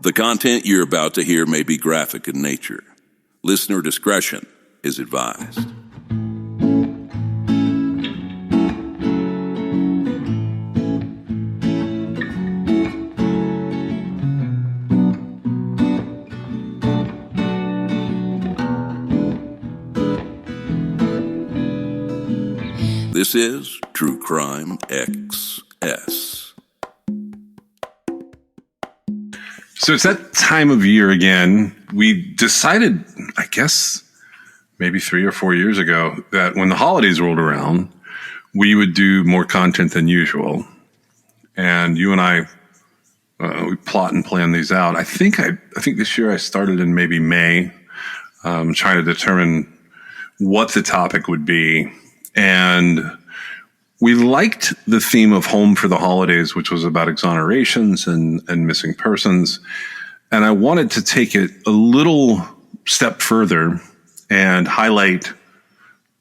The content you're about to hear may be graphic in nature. Listener discretion is advised. This is True Crime XS. So it's that time of year again. We decided, I guess, maybe 3 or 4 years ago, that when the holidays rolled around, we would do more content than usual. And you and I, we plot and plan these out. I think this year I started in maybe May, trying to determine what the topic would be. And we liked the theme of Home for the Holidays, which was about exonerations and missing persons. And I wanted to take it a little step further and highlight,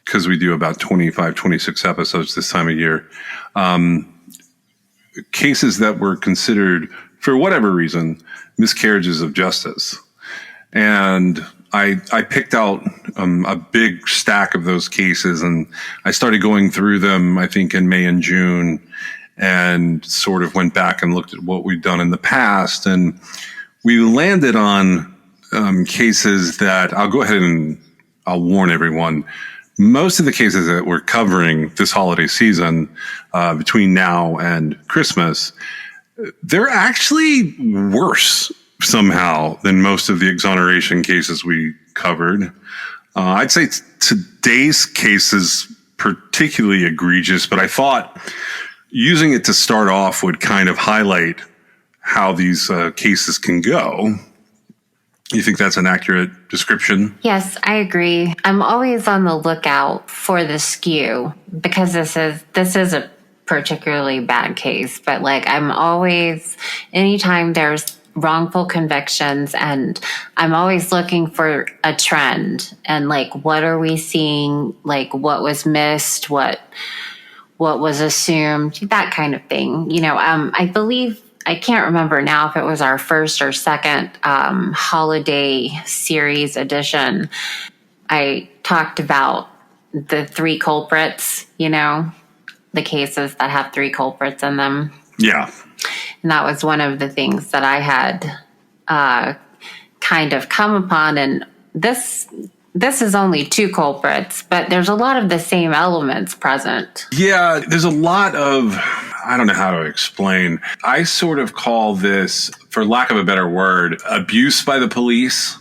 because we do about 25, 26 episodes this time of year, cases that were considered, for whatever reason, miscarriages of justice. And I picked out a big stack of those cases, and I started going through them, I think, in May and June, and sort of went back and looked at what we'd done in the past. And we landed on cases that I'll go ahead and I'll warn everyone. Most of the cases that we're covering this holiday season, between now and Christmas, they're actually worse somehow than most of the exoneration cases we covered. I'd say today's case is particularly egregious, but I thought using it to start off would kind of highlight how these cases can go. You think that's an accurate description? Yes, I agree. I'm always on the lookout for the skew, because this is a particularly bad case, but I'm always, anytime there's wrongful convictions, and I'm always looking for a trend and what are we seeing, what was missed, what was assumed, that kind of thing. I believe, I can't remember now if it was our first or second holiday series edition, I talked about the 3 culprits, the cases that have 3 culprits in them. Yeah. And that was one of the things that I had kind of come upon. And this is only 2 culprits, but there's a lot of the same elements present. Yeah, there's a lot of, I don't know how to explain. I sort of call this, for lack of a better word, abuse by the police.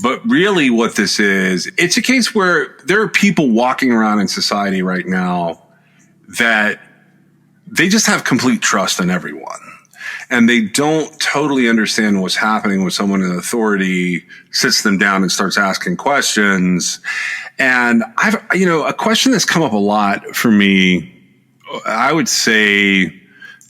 But really what this is, it's a case where there are people walking around in society right now that they just have complete trust in everyone. And they don't totally understand what's happening when someone in authority sits them down and starts asking questions. And a question that's come up a lot for me, I would say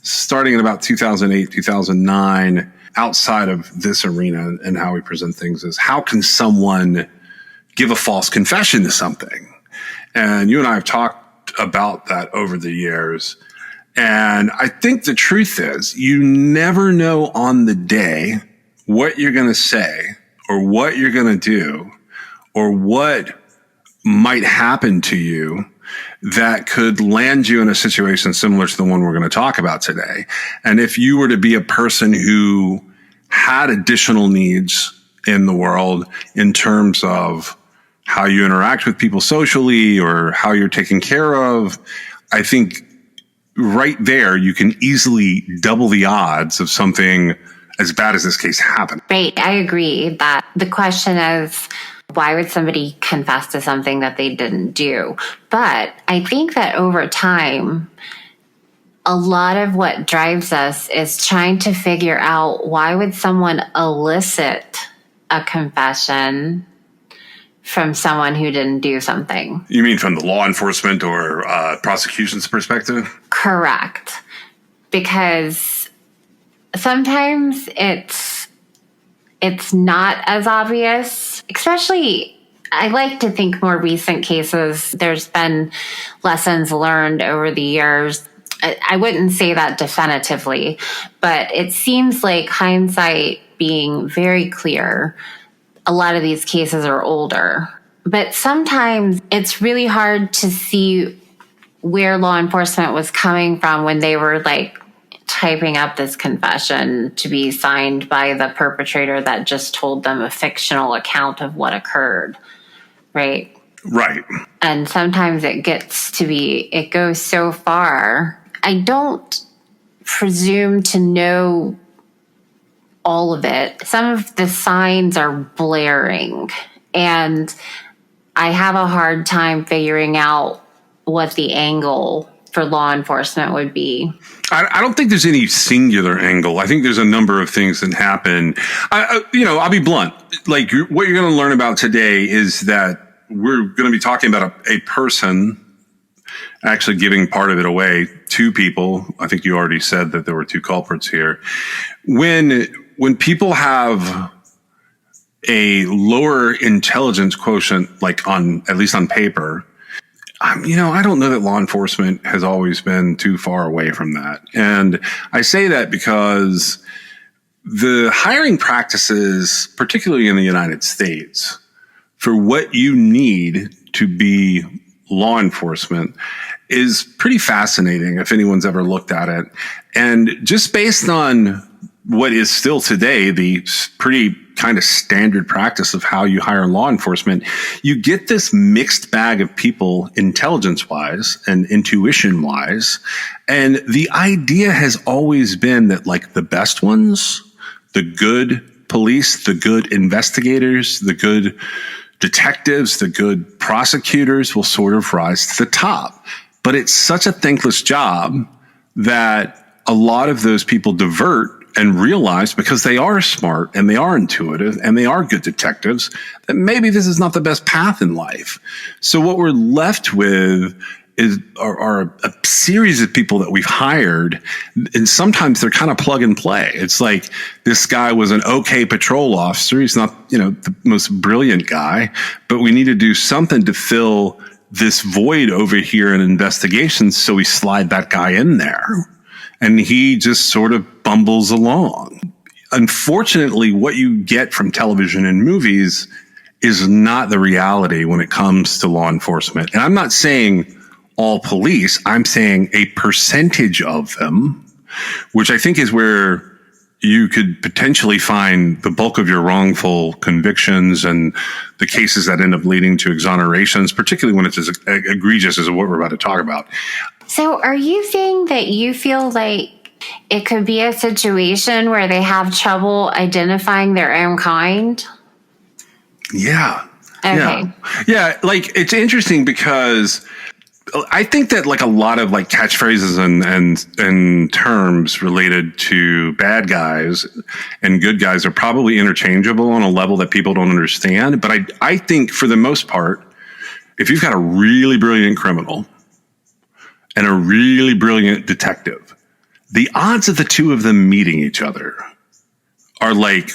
starting in about 2008, 2009, outside of this arena and how we present things, is how can someone give a false confession to something? And you and I have talked about that over the years. And I think the truth is, you never know on the day what you're going to say or what you're going to do or what might happen to you that could land you in a situation similar to the one we're going to talk about today. And if you were to be a person who had additional needs in the world in terms of how you interact with people socially or how you're taken care of, I think right there, you can easily double the odds of something as bad as this case happening. Right. I agree that the question is, why would somebody confess to something that they didn't do? But I think that over time, a lot of what drives us is trying to figure out, why would someone elicit a confession from someone who didn't do something? You mean from the law enforcement or prosecution's perspective? Correct. Because sometimes it's not as obvious, especially, I like to think more recent cases. There's been lessons learned over the years. I wouldn't say that definitively, but it seems like hindsight being very clear, a lot of these cases are older. But sometimes it's really hard to see where law enforcement was coming from when they were like typing up this confession to be signed by the perpetrator that just told them a fictional account of what occurred, right? Right. And sometimes it goes so far. I don't presume to know all of it. Some of the signs are blaring, and I have a hard time figuring out what the angle for law enforcement would be. I don't think there's any singular angle. I think there's a number of things that happen. I'll be blunt. Like what you're going to learn about today is that we're going to be talking about a person actually giving part of it away. Two people. I think you already said that there were two culprits here. When people have a lower intelligence quotient, like at least on paper, I don't know that law enforcement has always been too far away from that. And I say that because the hiring practices, particularly in the United States, for what you need to be law enforcement is pretty fascinating if anyone's ever looked at it. And just based on what is still today the pretty kind of standard practice of how you hire law enforcement, you get this mixed bag of people intelligence-wise and intuition-wise. And the idea has always been that like the best ones, the good police, the good investigators, the good detectives, the good prosecutors will sort of rise to the top. But it's such a thankless job that a lot of those people divert and realize, because they are smart and they are intuitive and they are good detectives, that maybe this is not the best path in life. So what we're left with are a series of people that we've hired, and sometimes they're kind of plug and play. It's like this guy was an okay patrol officer. He's not, the most brilliant guy, but we need to do something to fill this void over here in investigations. So we slide that guy in there. And he just sort of bumbles along. Unfortunately, what you get from television and movies is not the reality when it comes to law enforcement. And I'm not saying all police, I'm saying a percentage of them, which I think is where you could potentially find the bulk of your wrongful convictions and the cases that end up leading to exonerations, particularly when it's as egregious as what we're about to talk about. So are you saying that you feel like it could be a situation where they have trouble identifying their own kind? Yeah. Okay. Yeah. Like it's interesting because I think that like a lot of like catchphrases and terms related to bad guys and good guys are probably interchangeable on a level that people don't understand. But I think for the most part, if you've got a really brilliant criminal and a really brilliant detective, the odds of the two of them meeting each other are like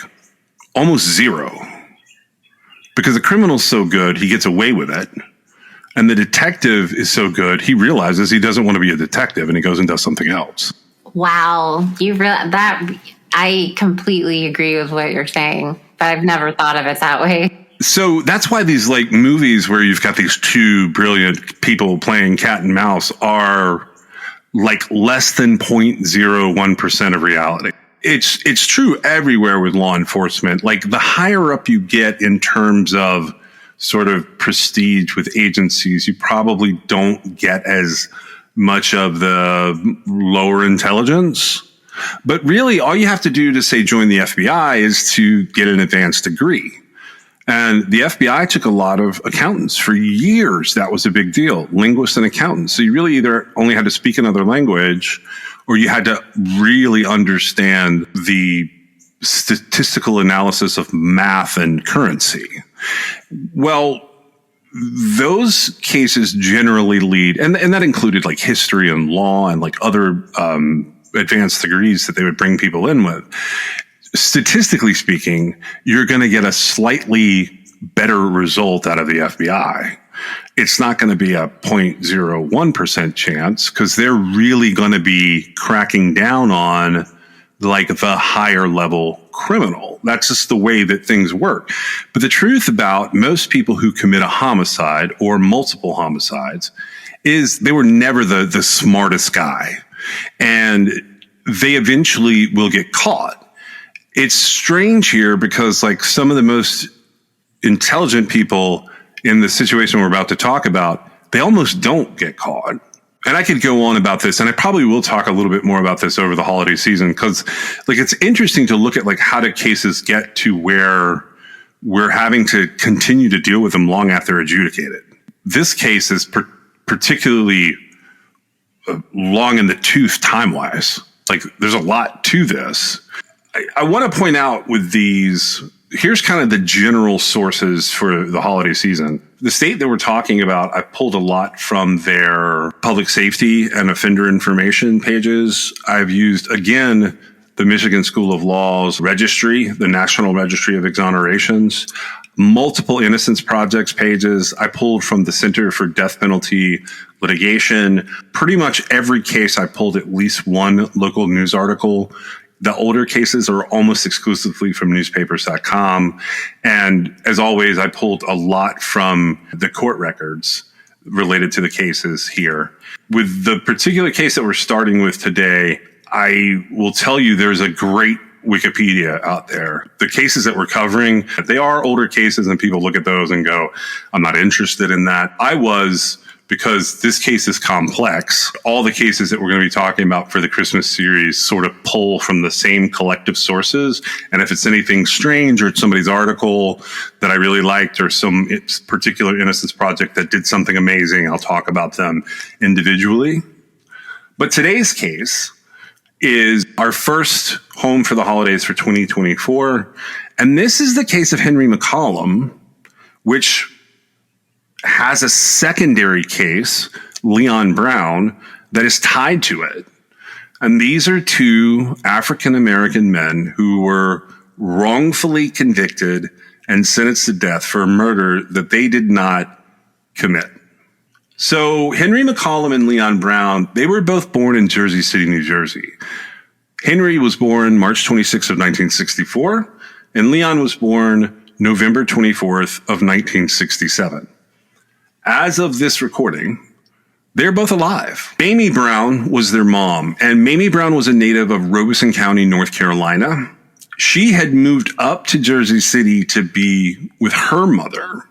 almost zero, because the criminal's so good, he gets away with it. And the detective is so good, he realizes he doesn't want to be a detective and he goes and does something else. Wow. I completely agree with what you're saying, but I've never thought of it that way. So that's why these like movies where you've got these two brilliant people playing cat and mouse are like less than 0.01% of reality. It's true everywhere with law enforcement. Like the higher up you get in terms of sort of prestige with agencies, you probably don't get as much of the lower intelligence. But really, all you have to do to say join the FBI is to get an advanced degree. And the FBI took a lot of accountants for years. That was a big deal, linguists and accountants. So you really either only had to speak another language or you had to really understand the statistical analysis of math and currency. Well, those cases generally lead, and that included like history and law and like other advanced degrees that they would bring people in with. Statistically speaking, you're going to get a slightly better result out of the FBI. It's not going to be a 0.01% chance because they're really going to be cracking down on like the higher level criminal. That's just the way that things work. But the truth about most people who commit a homicide or multiple homicides is they were never the smartest guy. And they eventually will get caught. It's strange here because like some of the most intelligent people in the situation we're about to talk about, they almost don't get caught. And I could go on about this, and I probably will talk a little bit more about this over the holiday season because like it's interesting to look at like how do cases get to where we're having to continue to deal with them long after adjudicated. This case is particularly long in the tooth time-wise. Like there's a lot to this. I want to point out with these, here's kind of the general sources for the holiday season. The state that we're talking about, I pulled a lot from their public safety and offender information pages. I've used, again, the Michigan School of Law's registry, the National Registry of Exonerations, multiple Innocence Projects pages. I pulled from the Center for Death Penalty Litigation. Pretty much every case I pulled at least one local news article. The older cases are almost exclusively from newspapers.com. And as always, I pulled a lot from the court records related to the cases here. With the particular case that we're starting with today, I will tell you there's a great Wikipedia out there. The cases that we're covering, they are older cases and people look at those and go, I'm not interested in that. I was, because this case is complex. All the cases that we're going to be talking about for the Christmas series sort of pull from the same collective sources. And if it's anything strange or it's somebody's article that I really liked or some particular Innocence Project that did something amazing, I'll talk about them individually. But today's case is our first home for the holidays for 2024. And this is the case of Henry McCollum, which has a secondary case, Leon Brown, that is tied to it. And these are two African-American men who were wrongfully convicted and sentenced to death for a murder that they did not commit. So Henry McCollum and Leon Brown, they were both born in Jersey City, New Jersey. Henry was born March 26th of 1964, and Leon was born November 24th of 1967. As of this recording, they're both alive. Mamie Brown was their mom, and Mamie Brown was a native of Robeson County, North Carolina. She had moved up to Jersey City to be with her mother.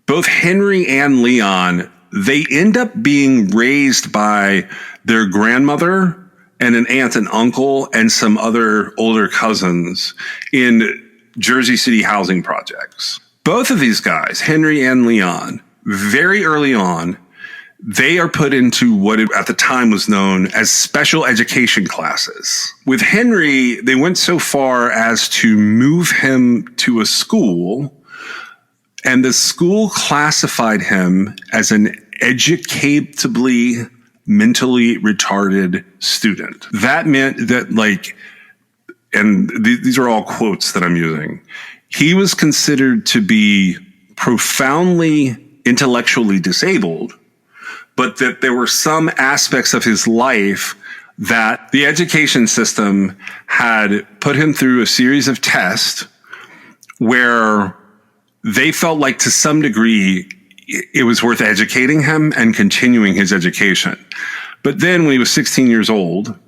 Both Henry and Leon, they end up being raised by their grandmother and an aunt and uncle and some other older cousins in Jersey City housing projects. Both of these guys, Henry and Leon, very early on, they are put into what at the time was known as special education classes. With Henry, they went so far as to move him to a school, and the school classified him as an educatably mentally retarded student. That meant that, like, and these are all quotes that I'm using, he was considered to be profoundly intellectually disabled, but that there were some aspects of his life that the education system had put him through a series of tests where they felt like to some degree it was worth educating him and continuing his education. But then when he was 16 years old,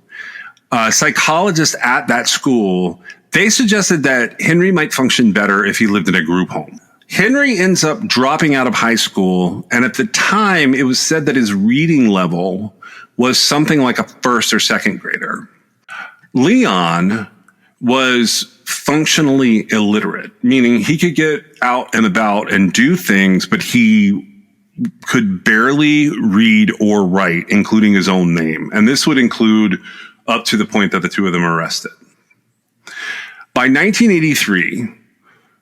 a psychologist at that school, they suggested that Henry might function better if he lived in a group home. Henry ends up dropping out of high school, and at the time, it was said that his reading level was something like a first or second grader. Leon was functionally illiterate, meaning he could get out and about and do things, but he could barely read or write, including his own name. And this would include up to the point that the two of them were arrested. By 1983,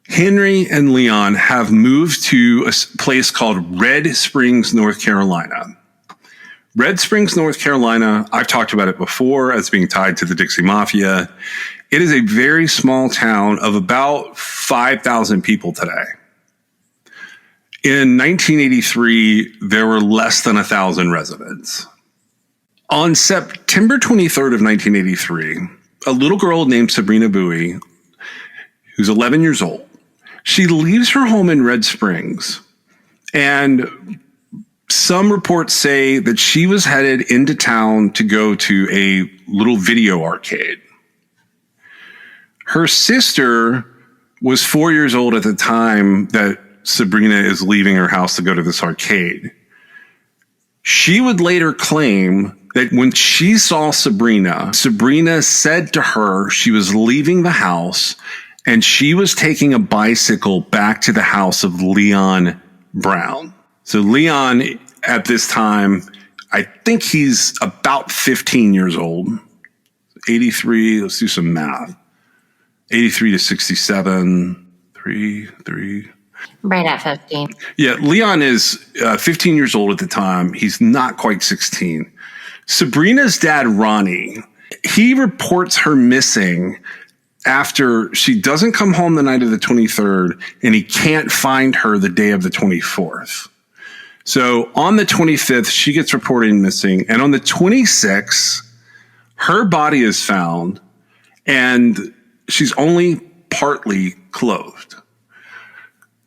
Henry and Leon have moved to a place called Red Springs, North Carolina. Red Springs, North Carolina, I've talked about it before as being tied to the Dixie Mafia. It is a very small town of about 5,000 people today. In 1983, there were less than 1,000 residents. On September 23rd of 1983, a little girl named Sabrina Bowie, who's 11 years old, she leaves her home in Red Springs, and some reports say that she was headed into town to go to a little video arcade. Her sister was 4 years old at the time that Sabrina is leaving her house to go to this arcade. She would later claim that when she saw Sabrina, Sabrina said to her she was leaving the house and she was taking a bicycle back to the house of Leon Brown. So Leon, at this time, I think he's about 15 years old. 83, let's do some math. 83 to 67, three. Right at 15. Yeah, Leon is 15 years old at the time. He's not quite 16. Sabrina's dad, Ronnie, he reports her missing after she doesn't come home the night of the 23rd, and he can't find her the day of the 24th. So on the 25th, she gets reported missing. And on the 26th, her body is found, and she's only partly clothed.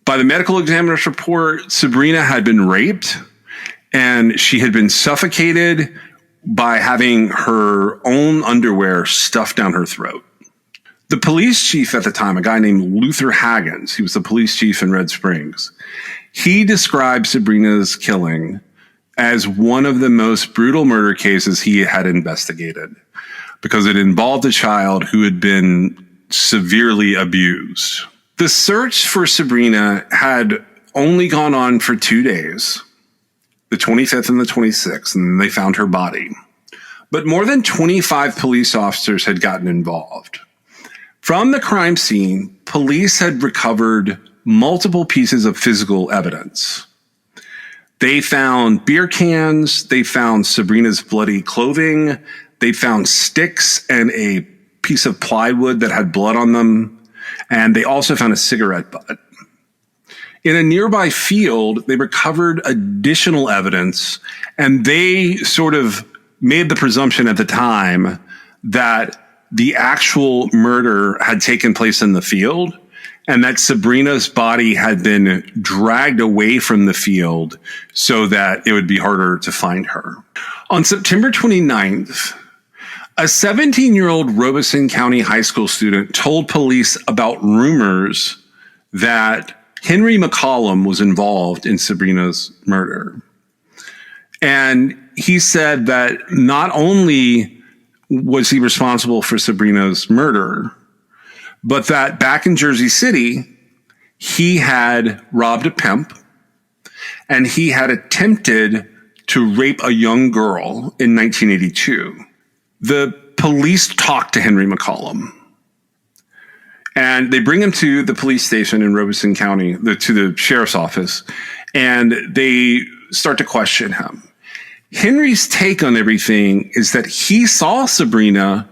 By the medical examiner's report, Sabrina had been raped, and she had been suffocated by having her own underwear stuffed down her throat. The police chief at the time, a guy named Luther Haggins, he was the police chief in Red Springs, he described Sabrina's killing as one of the most brutal murder cases he had investigated because it involved a child who had been severely abused. The search for Sabrina had only gone on for 2 days, the 25th and the 26th, and they found her body. But more than 25 police officers had gotten involved. From the crime scene, police had recovered multiple pieces of physical evidence. They found beer cans, they found Sabrina's bloody clothing, they found sticks and a piece of plywood that had blood on them, and they also found a cigarette butt. In a nearby field, they recovered additional evidence, and they sort of made the presumption at the time that the actual murder had taken place in the field and that Sabrina's body had been dragged away from the field so that it would be harder to find her. On September 29th, a 17-year-old Robeson County high school student told police about rumors that Henry McCollum was involved in Sabrina's murder. And he said that not only was he responsible for Sabrina's murder, but that back in Jersey City, he had robbed a pimp and he had attempted to rape a young girl in 1982. The police talked to Henry McCollum, and they bring him to the police station in Robeson County, to the sheriff's office, and they start to question him. Henry's take on everything is that he saw Sabrina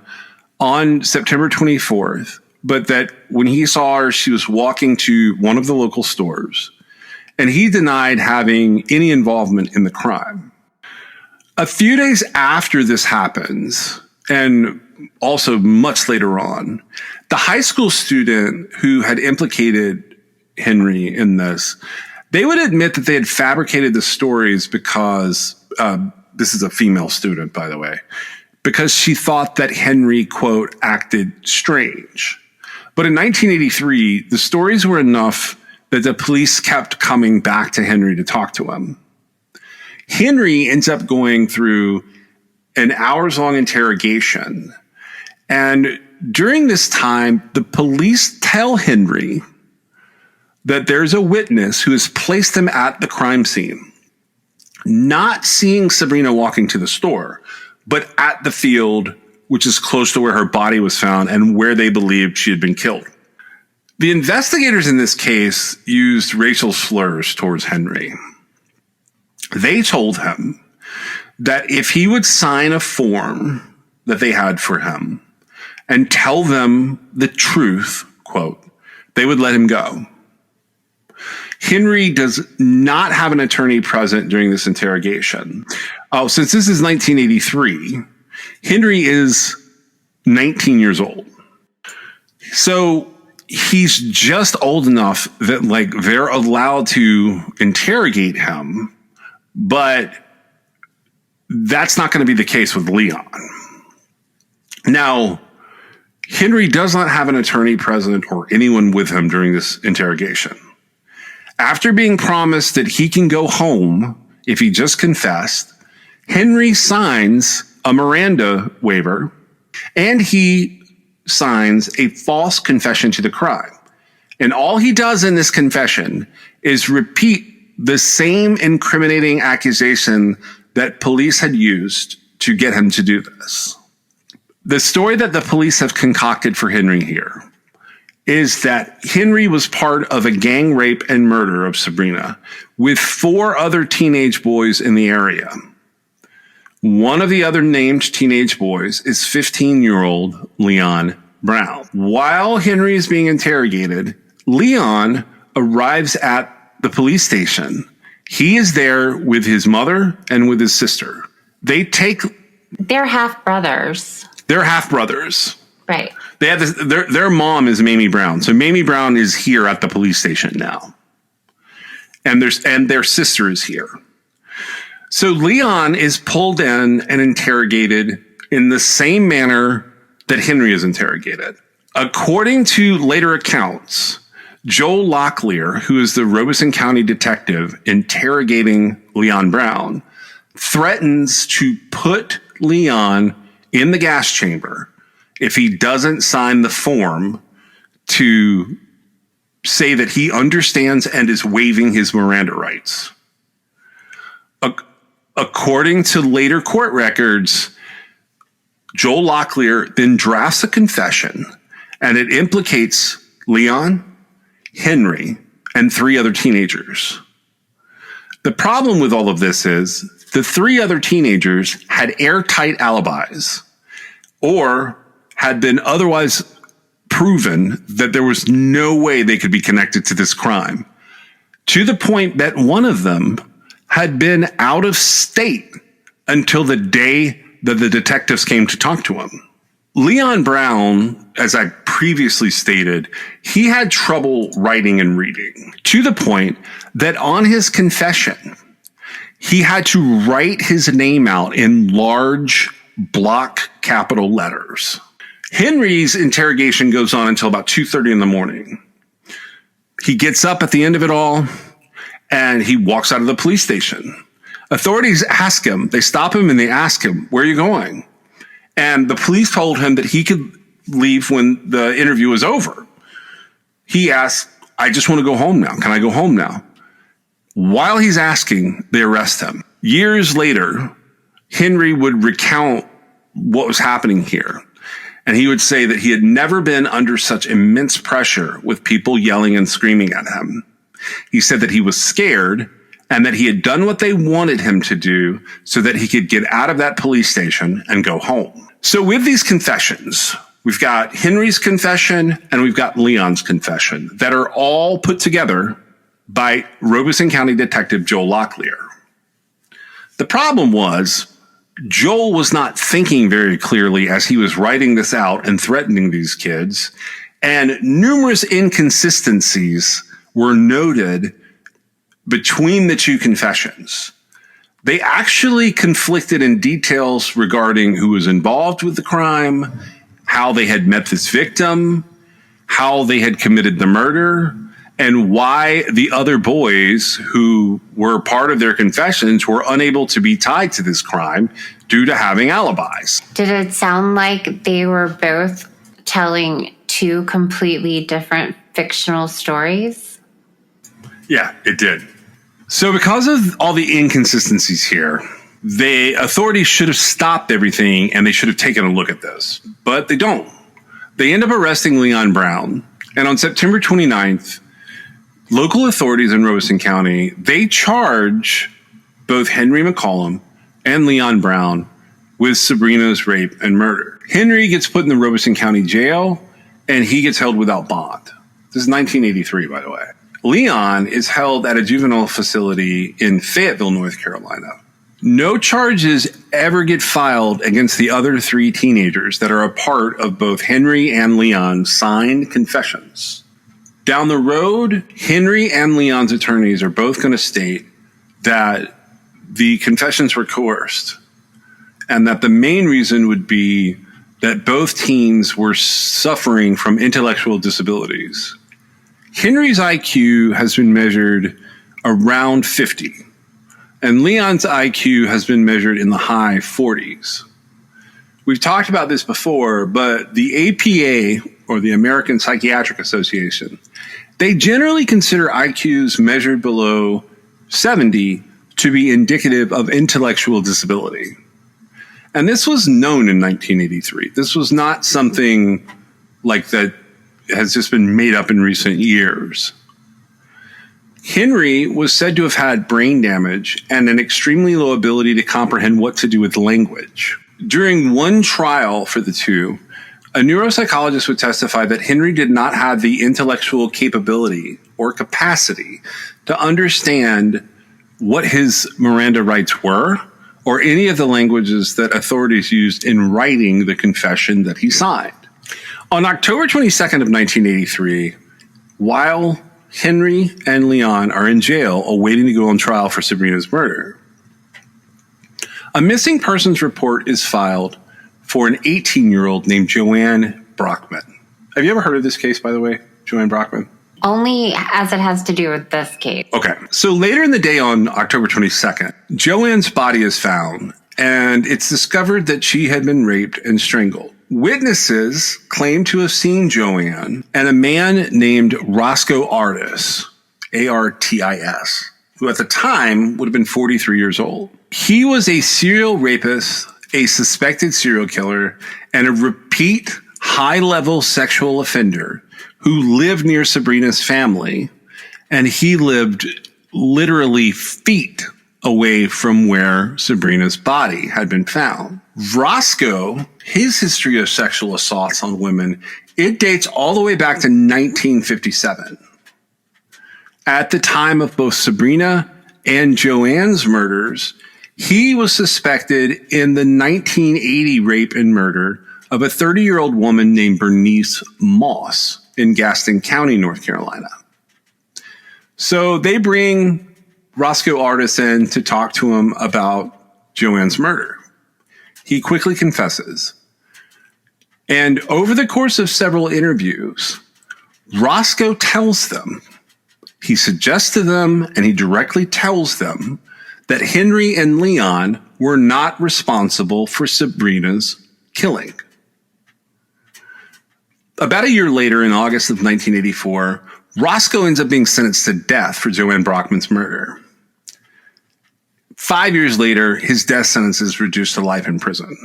on September 24th, but that when he saw her, she was walking to one of the local stores, and he denied having any involvement in the crime. A few days after this happens, and also much later on, the high school student who had implicated Henry in this, they would admit that they had fabricated the stories because, this is a female student, by the way, because she thought that Henry, quote, acted strange. But in 1983, the stories were enough that the police kept coming back to Henry to talk to him. Henry ends up going through an hours-long interrogation. And during this time, the police tell Henry that there's a witness who has placed him at the crime scene, not seeing Sabrina walking to the store, but at the field, which is close to where her body was found and where they believed she had been killed. The investigators in this case used racial slurs towards Henry. They told him that if he would sign a form that they had for him and tell them the truth, quote, they would let him go. Henry does not have an attorney present during this interrogation. Since this is 1983, Henry is 19 years old. So he's just old enough that like they're allowed to interrogate him, but that's not going to be the case with Leon. Now, Henry does not have an attorney present or anyone with him during this interrogation. After being promised that he can go home if he just confessed, Henry signs a Miranda waiver and he signs a false confession to the crime. And all he does in this confession is repeat the same incriminating accusation that police had used to get him to do this. The story that the police have concocted for Henry here is that Henry was part of a gang rape and murder of Sabrina with 4 other teenage boys in the area. One of the other named teenage boys is 15-year-old Leon Brown. While Henry is being interrogated, Leon arrives at the police station. He is there with his mother and with his sister. They're half brothers. They're half brothers. Right. They have this, their mom is Mamie Brown. So Mamie Brown is here at the police station now. And their sister is here. So Leon is pulled in and interrogated in the same manner that Henry is interrogated. According to later accounts, Joel Locklear, who is the Robeson County detective interrogating Leon Brown, threatens to put Leon in the gas chamber if he doesn't sign the form to say that he understands and is waiving his Miranda rights. According to later court records, Joel Locklear then drafts a confession, and it implicates Leon, Henry, and 3 other teenagers. The problem with all of this is the 3 other teenagers had airtight alibis or had been otherwise proven that there was no way they could be connected to this crime, to the point that one of them had been out of state until the day that the detectives came to talk to him. Leon Brown, as I previously stated, he had trouble writing and reading, to the point that on his confession, he had to write his name out in large block capital letters. Henry's interrogation goes on until about 2:30 in the morning. He gets up at the end of it all and he walks out of the police station. Authorities ask him, they stop him and they ask him, "Where are you going?" And the police told him that he could leave when the interview was over. He asked, "I just want to go home now. Can I go home now?" While he's asking, they arrest him. Years later, Henry would recount what was happening here. And he would say that he had never been under such immense pressure with people yelling and screaming at him. He said that he was scared and that he had done what they wanted him to do so that he could get out of that police station and go home. So with these confessions, we've got Henry's confession and we've got Leon's confession that are all put together by Robeson County Detective Joel Locklear. The problem was Joel was not thinking very clearly as he was writing this out and threatening these kids, and numerous inconsistencies were noted between the 2 confessions. They actually conflicted in details regarding who was involved with the crime, how they had met this victim, how they had committed the murder, and why the other boys who were part of their confessions were unable to be tied to this crime due to having alibis. Did it sound like they were both telling 2 completely different fictional stories? Yeah, it did. So because of all the inconsistencies here, the authorities should have stopped everything and they should have taken a look at this, but they don't. They end up arresting Leon Brown, and on September 29th, local authorities in Robeson County, they charge both Henry McCollum and Leon Brown with Sabrina's rape and murder. Henry gets put in the Robeson County jail, and he gets held without bond. This is 1983, by the way. Leon is held at a juvenile facility in Fayetteville, North Carolina. No charges ever get filed against the other 3 teenagers that are a part of both Henry and Leon's signed confessions. Down the road, Henry and Leon's attorneys are both going to state that the confessions were coerced and that the main reason would be that both teens were suffering from intellectual disabilities. Henry's IQ has been measured around 50, and Leon's IQ has been measured in the high 40s. We've talked about this before, but the APA, or the American Psychiatric Association, they generally consider IQs measured below 70 to be indicative of intellectual disability. And this was known in 1983. This was not something like that has just been made up in recent years. Henry was said to have had brain damage and an extremely low ability to comprehend what to do with language. During one trial for the two, a neuropsychologist would testify that Henry did not have the intellectual capability or capacity to understand what his Miranda rights were or any of the languages that authorities used in writing the confession that he signed. On October 22nd of 1983, while Henry and Leon are in jail awaiting to go on trial for Sabrina's murder, a missing persons report is filed for an 18-year-old named Joanne Brockman. Have you ever heard of this case, by the way, Joanne Brockman? Only as it has to do with this case. Okay. So later in the day on October 22nd, Joanne's body is found, and it's discovered that she had been raped and strangled. Witnesses claim to have seen Joanne and a man named Roscoe Artis, Artis, who at the time would have been 43 years old. He was a serial rapist, a suspected serial killer, and a repeat high-level sexual offender who lived near Sabrina's family, and he lived literally feet away from where Sabrina's body had been found. Roscoe, his history of sexual assaults on women, it dates all the way back to 1957. At the time of both Sabrina and Joanne's murders, he was suspected in the 1980 rape and murder of a 30-year-old woman named Bernice Moss in Gaston County, North Carolina. So they bring Roscoe Artis in to talk to him about Joanne's murder. He quickly confesses. And over the course of several interviews, Roscoe tells them, he suggests to them, and he directly tells them that Henry and Leon were not responsible for Sabrina's killing. About a year later, in August of 1984, Roscoe ends up being sentenced to death for Joanne Brockman's murder. 5 years later, his death sentence is reduced to life in prison.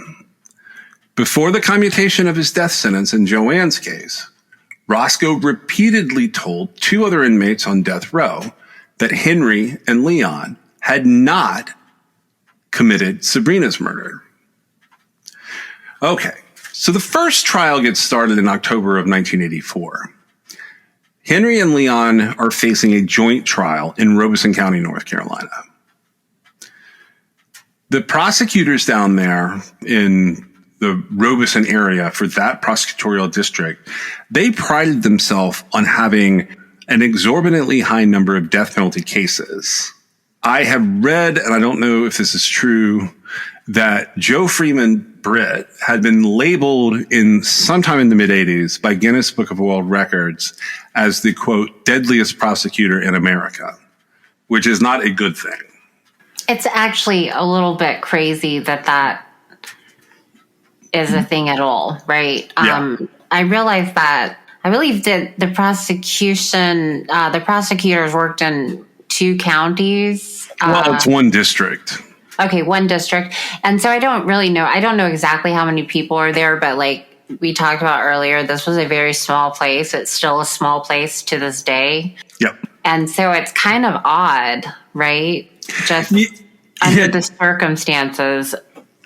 Before the commutation of his death sentence in Joanne's case, Roscoe repeatedly told 2 other inmates on death row that Henry and Leon had not committed Sabrina's murder. Okay, so the first trial gets started in October of 1984. Henry and Leon are facing a joint trial in Robeson County, North Carolina. The prosecutors down there in the Robeson area for that prosecutorial district, they prided themselves on having an exorbitantly high number of death penalty cases. I have read, and I don't know if this is true, that Joe Freeman Britt had been labeled in sometime in the mid-'80s by Guinness Book of World Records as the, quote, deadliest prosecutor in America, which is not a good thing. It's actually a little bit crazy that is a thing at all, right? Yeah. I realized that, I believe that the prosecutors worked in 2 counties. Well, it's one district. Okay, one district. And so I don't really know. I don't know exactly how many people are there, but like we talked about earlier, this was a very small place. It's still a small place to this day. Yep. And so it's kind of odd, right? Just under the circumstances.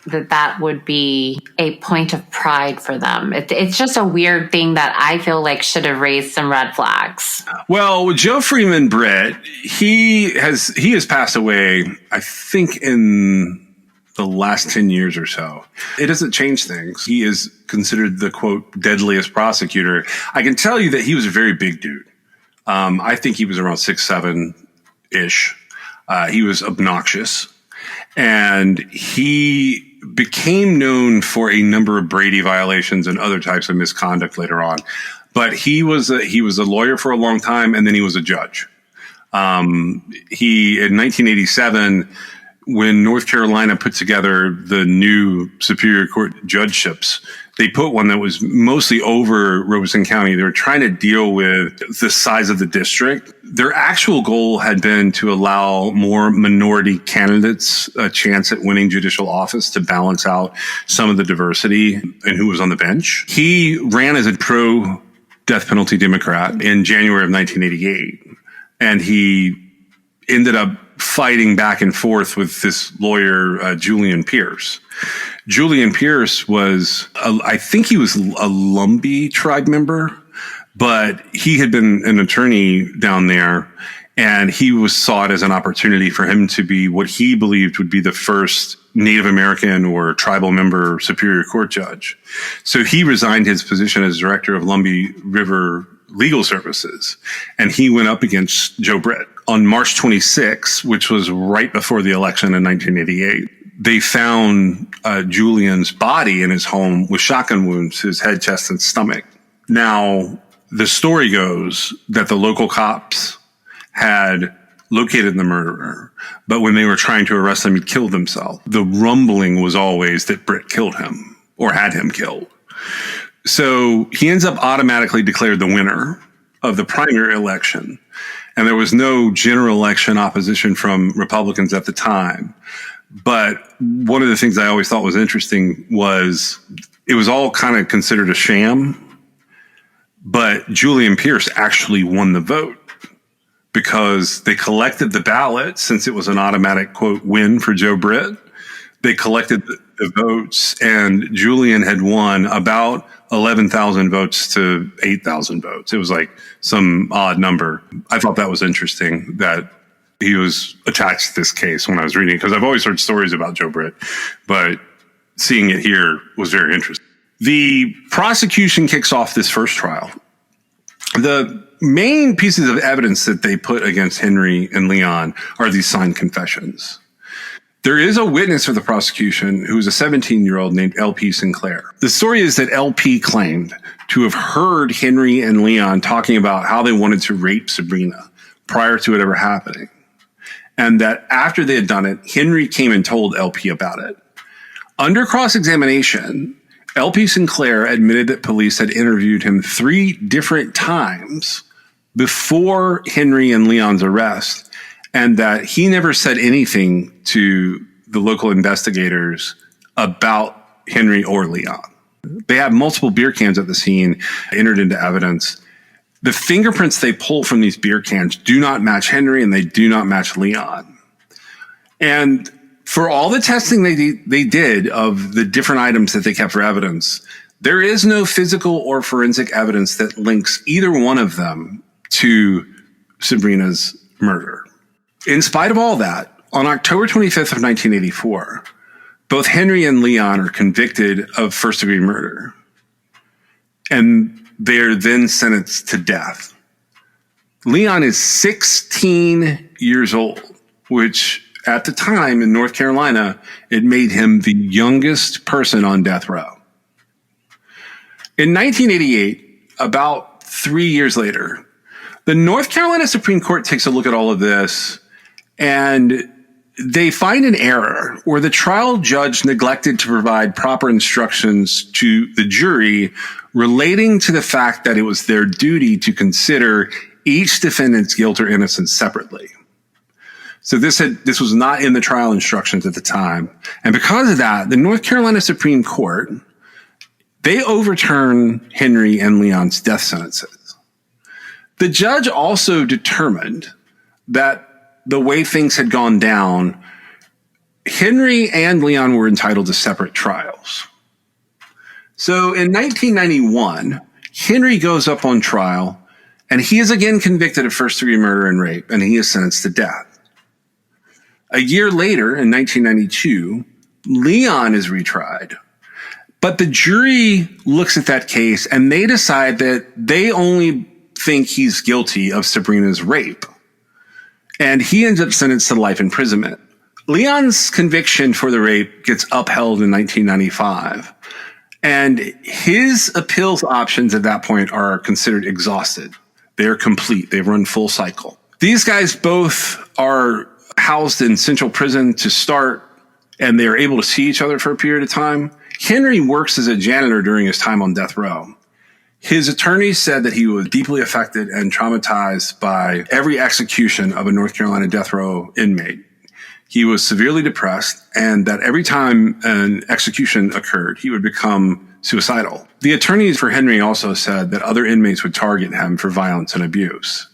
that would be a point of pride for them. It's just a weird thing that I feel like should have raised some red flags. Well, Joe Freeman Britt, he has passed away, I think, in the last 10 years or so. It doesn't change things. He is considered the, quote, deadliest prosecutor. I can tell you that he was a very big dude. I think he was around 6'7"-ish. He was obnoxious. And he became known for a number of Brady violations and other types of misconduct later on. But he was a lawyer for a long time, and then he was a judge. In 1987, when North Carolina put together the new Superior Court judgeships, they put one that was mostly over Robeson County. They were trying to deal with the size of the district. Their actual goal had been to allow more minority candidates a chance at winning judicial office to balance out some of the diversity in who was on the bench. He ran as a pro-death penalty Democrat in January of 1988, and he ended up fighting back and forth with this lawyer, Julian Pierce. Julian Pierce was, I think he was a Lumbee tribe member, but he had been an attorney down there, and he was sought as an opportunity for him to be what he believed would be the first Native American or tribal member Superior Court judge. So he resigned his position as director of Lumbee River Legal Services, and he went up against Joe Britt. On March 26, which was right before the election in 1988, they found Julian's body in his home with shotgun wounds to his head, chest, and stomach. Now, the story goes that the local cops had located the murderer, but when they were trying to arrest him, he killed himself. The rumbling was always that Britt killed him or had him killed. So he ends up automatically declared the winner of the primary election. And there was no general election opposition from Republicans at the time. But one of the things I always thought was interesting was it was all kind of considered a sham. But Julian Pierce actually won the vote because they collected the ballot, since it was an automatic, quote, win for Joe Britt. They collected the votes, and Julian had won about 11,000 votes to 8,000 votes. It was like some odd number. I thought that was interesting that he was attached to this case when I was reading it, because I've always heard stories about Joe Britt, but seeing it here was very interesting. The prosecution kicks off this first trial. The main pieces of evidence that they put against Henry and Leon are these signed confessions. There is a witness for the prosecution who is a 17-year-old named LP Sinclair. The story is that LP claimed to have heard Henry and Leon talking about how they wanted to rape Sabrina prior to it ever happening. And that after they had done it, Henry came and told LP about it. Under cross-examination, LP Sinclair admitted that police had interviewed him 3 different times before Henry and Leon's arrest, and that he never said anything to the local investigators about Henry or Leon. They have multiple beer cans at the scene entered into evidence. The fingerprints they pull from these beer cans do not match Henry, and they do not match Leon. And for all the testing they did of the different items that they kept for evidence, there is no physical or forensic evidence that links either one of them to Sabrina's murder. In spite of all that, on October 25th of 1984, both Henry and Leon are convicted of first-degree murder, and they are then sentenced to death. Leon is 16 years old, which at the time in North Carolina, it made him the youngest person on death row. In 1988, about 3 years later, the North Carolina Supreme Court takes a look at all of this, and they find an error where the trial judge neglected to provide proper instructions to the jury relating to the fact that it was their duty to consider each defendant's guilt or innocence separately. So this was not in the trial instructions at the time. And because of that, the North Carolina Supreme Court, they overturn Henry and Leon's death sentences. The judge also determined that the way things had gone down, Henry and Leon were entitled to separate trials. So in 1991, Henry goes up on trial, and he is again convicted of first-degree murder and rape, and he is sentenced to death. A year later, in 1992, Leon is retried. But the jury looks at that case, and they decide that they only think he's guilty of Sabrina's rape. And he ends up sentenced to life imprisonment. Leon's conviction for the rape gets upheld in 1995. And his appeals options at that point are considered exhausted. They're complete. They've run full cycle. These guys both are housed in Central Prison to start, and they're able to see each other for a period of time. Henry works as a janitor during his time on death row. His attorneys said that he was deeply affected and traumatized by every execution of a North Carolina death row inmate. He was severely depressed, and that every time an execution occurred, he would become suicidal. The attorneys for Henry also said that other inmates would target him for violence and abuse.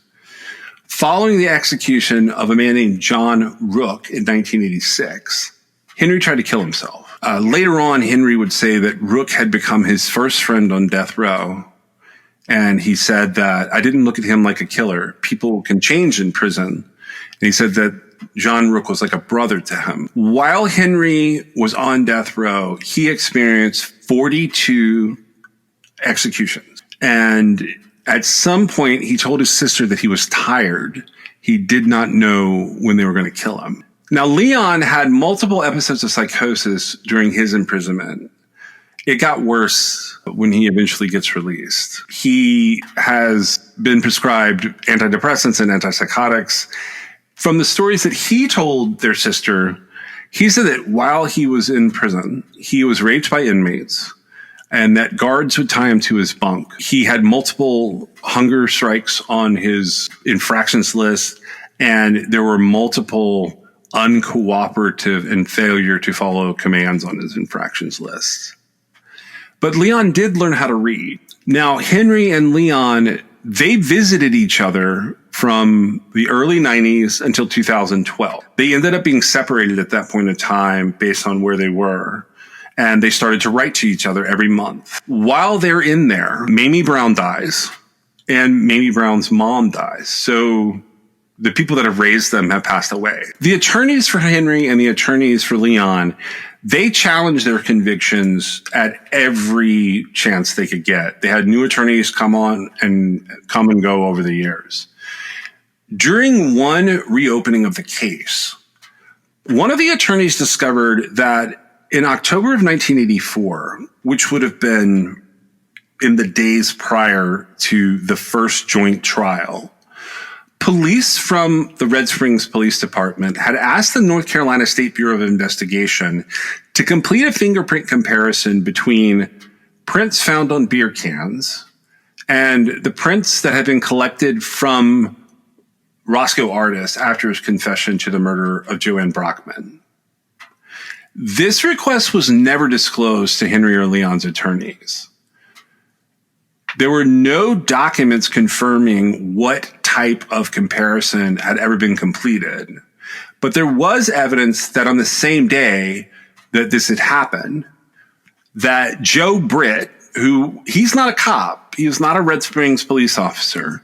Following the execution of a man named John Rook in 1986, Henry tried to kill himself. Later on, Henry would say that Rook had become his first friend on death row. And he said that, I didn't look at him like a killer. People can change in prison. And he said that John Rook was like a brother to him. While Henry was on death row, he experienced 42 executions. And at some point, he told his sister that he was tired. He did not know when they were going to kill him. Now, Leon had multiple episodes of psychosis during his imprisonment. It got worse when he eventually gets released. He has been prescribed antidepressants and antipsychotics. From the stories that he told their sister, he said that while he was in prison, he was raped by inmates and that guards would tie him to his bunk. He had multiple hunger strikes on his infractions list, and there were multiple uncooperative and failure to follow commands on his infractions list. But Leon did learn how to read. Now, Henry and Leon, they visited each other from the early 90s until 2012. They ended up being separated at that point in time based on where they were. And they started to write to each other every month. While they're in there, Mamie Brown dies, and Mamie Brown's mom dies. So the people that have raised them have passed away. The attorneys for Henry and the attorneys for Leon, they challenged their convictions at every chance they could get. They had new attorneys come and go over the years. During one reopening of the case, one of the attorneys discovered that in October of 1984, which would have been in the days prior to the first joint trial, police from the Red Springs Police Department had asked the North Carolina State Bureau of Investigation to complete a fingerprint comparison between prints found on beer cans and the prints that had been collected from Roscoe Artis after his confession to the murder of Joanne Brockman. This request was never disclosed to Henry or Leon's attorneys. There were no documents confirming what type of comparison had ever been completed, but there was evidence that on the same day that this had happened, that Joe Britt, who he's not a cop, he was not a Red Springs police officer,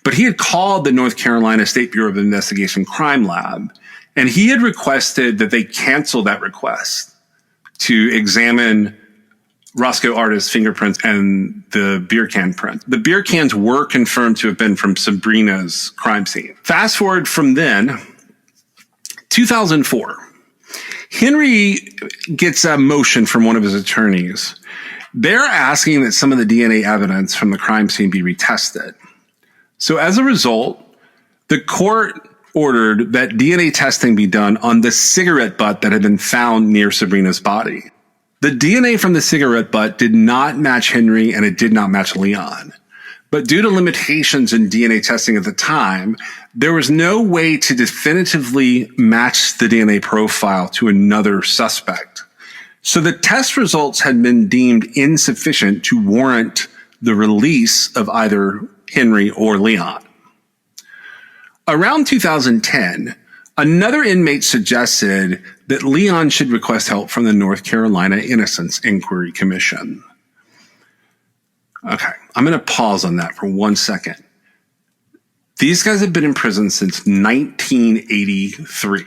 but he had called the North Carolina State Bureau of Investigation Crime Lab, and he had requested that they cancel that request to examine Roscoe Artis' fingerprints and the beer can print. The beer cans were confirmed to have been from Sabrina's crime scene. Fast forward from then, 2004, Henry gets a motion from one of his attorneys. They're asking that some of the DNA evidence from the crime scene be retested. So as a result, the court ordered that DNA testing be done on the cigarette butt that had been found near Sabrina's body. The DNA from the cigarette butt did not match Henry and it did not match Leon. But due to limitations in DNA testing at the time, there was no way to definitively match the DNA profile to another suspect. So the test results had been deemed insufficient to warrant the release of either Henry or Leon. Around 2010, another inmate suggested that Leon should request help from the North Carolina Innocence Inquiry Commission. Okay, I'm going to pause on that for 1 second. These guys have been in prison since 1983.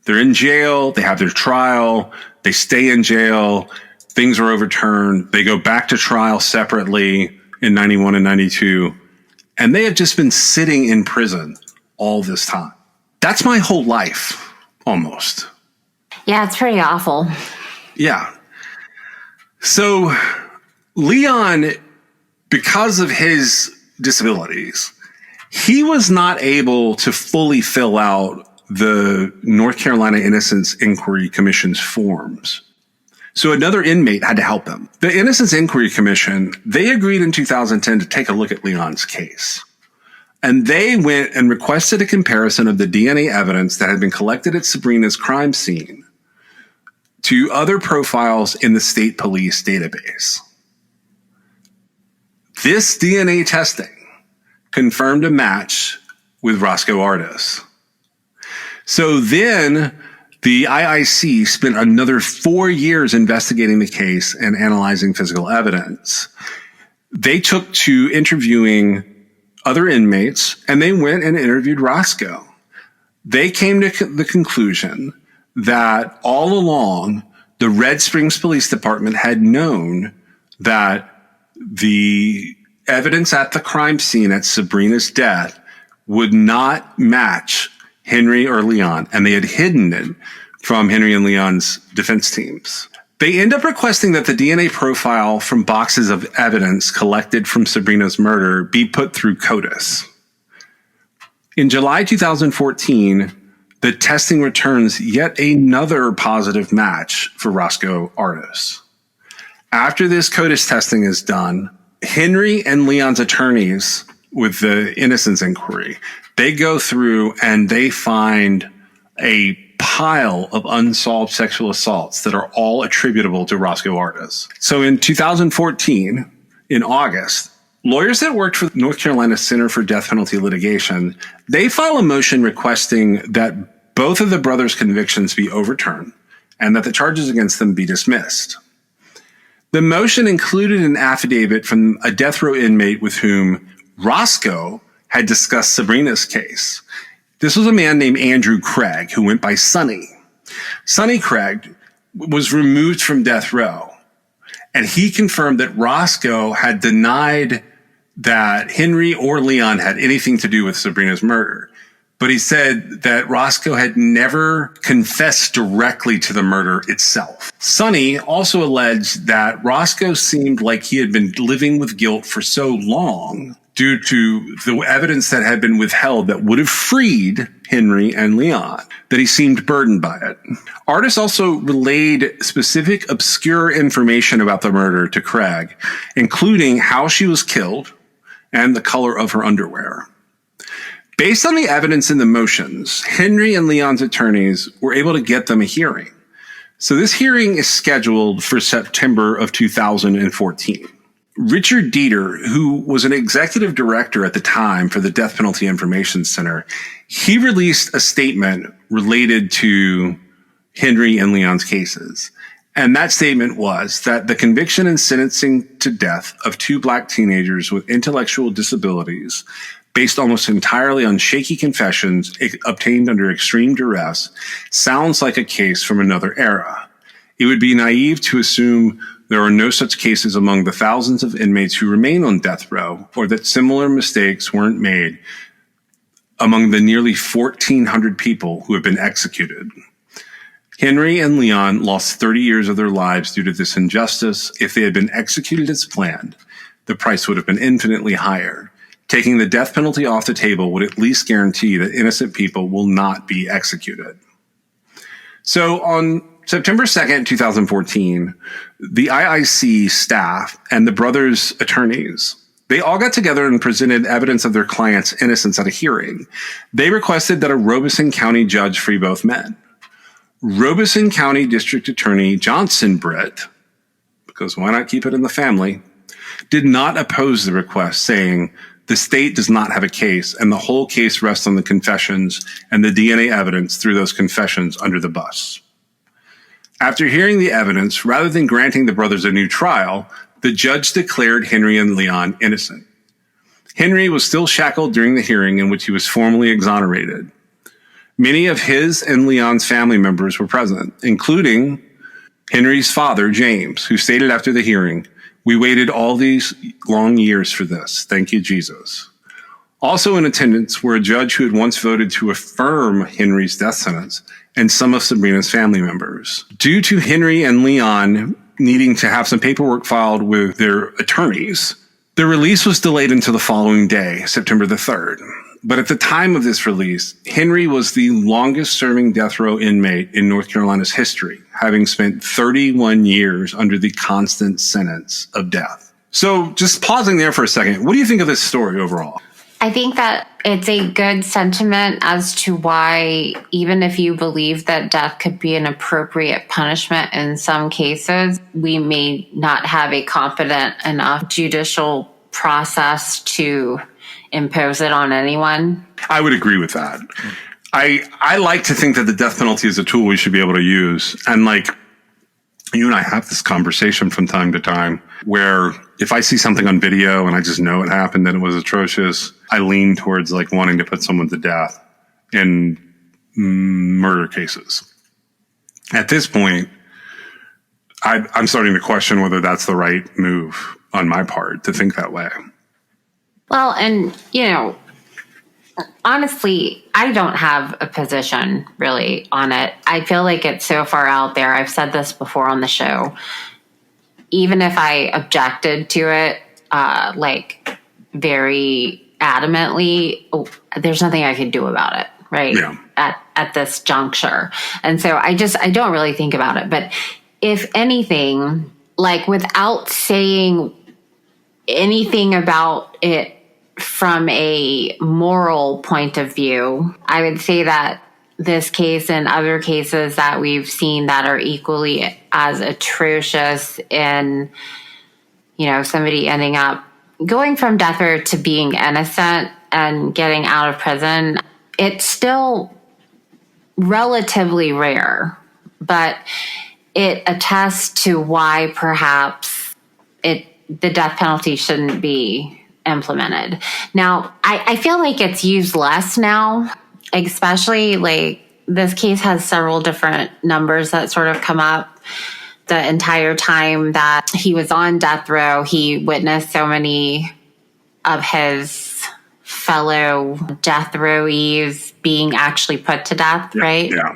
They're in jail, they have their trial, they stay in jail, things are overturned, they go back to trial separately in 91 and 92, and they have just been sitting in prison all this time. That's my whole life, almost. Yeah, it's pretty awful. Yeah. So Leon, because of his disabilities, he was not able to fully fill out the North Carolina Innocence Inquiry Commission's forms. So another inmate had to help him. The Innocence Inquiry Commission, they agreed in 2010 to take a look at Leon's case. And they went and requested a comparison of the DNA evidence that had been collected at Sabrina's crime scene to other profiles in the state police database. This DNA testing confirmed a match with Roscoe Artis. So then the IIC spent another 4 years investigating the case and analyzing physical evidence. They took to interviewing other inmates, and they went and interviewed Roscoe. They came to the conclusion that all along, the Red Springs Police Department had known that the evidence at the crime scene at Sabrina's death would not match Henry or Leon, and they had hidden it from Henry and Leon's defense teams. They end up requesting that the DNA profile from boxes of evidence collected from Sabrina's murder be put through CODIS. In July 2014, the testing returns yet another positive match for Roscoe Artis. After this CODIS testing is done, Henry and Leon's attorneys with the Innocence Inquiry, they go through and they find a pile of unsolved sexual assaults that are all attributable to Roscoe Artis. So in 2014, in August, lawyers that worked for the North Carolina Center for Death Penalty Litigation, they file a motion requesting that both of the brothers' convictions be overturned and that the charges against them be dismissed. The motion included an affidavit from a death row inmate with whom Roscoe had discussed Sabrina's case. This was a man named Andrew Craig, who went by Sonny. Sonny Craig was removed from death row, and he confirmed that Roscoe had denied that Henry or Leon had anything to do with Sabrina's murder. But he said that Roscoe had never confessed directly to the murder itself. Sonny also alleged that Roscoe seemed like he had been living with guilt for so long due to the evidence that had been withheld that would have freed Henry and Leon, that he seemed burdened by it. Artis also relayed specific obscure information about the murder to Craig, including how she was killed and the color of her underwear. Based on the evidence in the motions, Henry and Leon's attorneys were able to get them a hearing. So this hearing is scheduled for September of 2014. Richard Dieter, who was an executive director at the time for the Death Penalty Information Center, he released a statement related to Henry and Leon's cases. And that statement was that the conviction and sentencing to death of two black teenagers with intellectual disabilities, based almost entirely on shaky confessions obtained under extreme duress, sounds like a case from another era. It would be naive to assume there are no such cases among the thousands of inmates who remain on death row, or that similar mistakes weren't made among the nearly 1,400 people who have been executed. Henry and Leon lost 30 years of their lives due to this injustice. If they had been executed as planned, the price would have been infinitely higher. Taking the death penalty off the table would at least guarantee that innocent people will not be executed. So on September 2nd, 2014, the IIC staff and the brothers' attorneys, they all got together and presented evidence of their client's innocence at a hearing. They requested that a Robeson County judge free both men. Robeson County District Attorney Johnson Britt, because why not keep it in the family, did not oppose the request, saying the state does not have a case and the whole case rests on the confessions and the DNA evidence through those confessions under the bus. After hearing the evidence, rather than granting the brothers a new trial, the judge declared Henry and Leon innocent. Henry was still shackled during the hearing in which he was formally exonerated. Many of his and Leon's family members were present, including Henry's father, James, who stated after the hearing, "We waited all these long years for this. Thank you, Jesus." Also in attendance were a judge who had once voted to affirm Henry's death sentence and some of Sabrina's family members. Due to Henry and Leon needing to have some paperwork filed with their attorneys, the release was delayed until the following day, September the 3rd. But at the time of this release, Henry was the longest serving death row inmate in North Carolina's history, having spent 31 years under the constant sentence of death. So just pausing there for a second, what do you think of this story overall? I think that it's a good sentiment as to why, even if you believe that death could be an appropriate punishment in some cases, we may not have a competent enough judicial process to impose it on anyone. I would agree with that. I like to think that the death penalty is a tool we should be able to use. And like, you and I have this conversation from time to time where if I see something on video and I just know it happened and it was atrocious, I lean towards like wanting to put someone to death in murder cases. At this point, I'm starting to question whether that's the right move on my part to think that way. Well, and, honestly, I don't have a position really on it. I feel like it's so far out there. I've said this before on the show. Even if I objected to it, very adamantly, there's nothing I could do about it, right? Yeah. At this juncture. And so I don't really think about it. But if anything, like without saying anything about it from a moral point of view, I would say that this case and other cases that we've seen that are equally as atrocious in, somebody ending up going from death row to being innocent and getting out of prison, it's still relatively rare, but it attests to why perhaps the death penalty shouldn't be implemented. Now, I feel like it's used less now, especially like this case has several different numbers that sort of come up. The entire time that he was on death row, he witnessed so many of his fellow death rowees being actually put to death, right? Yeah.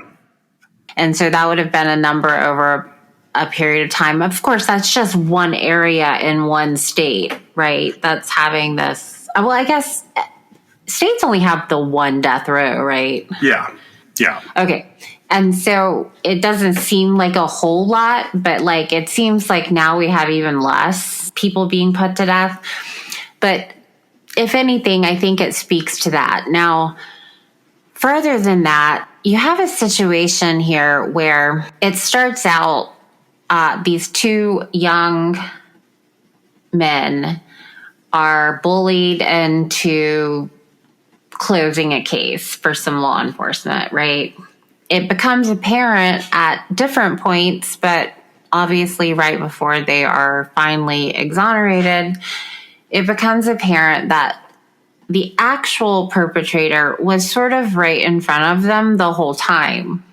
And so that would have been a number over a period of time. Of course, that's just one area in one state, right? That's having this. Well, I guess states only have the one death row, right? Yeah. Yeah. Okay. And so it doesn't seem like a whole lot, but like it seems like now we have even less people being put to death. But if anything, I think it speaks to that. Now, further than that, you have a situation here where it starts out these two young men are bullied into closing a case for some law enforcement, right? It becomes apparent at different points, but obviously right before they are finally exonerated, it becomes apparent that the actual perpetrator was sort of right in front of them the whole time.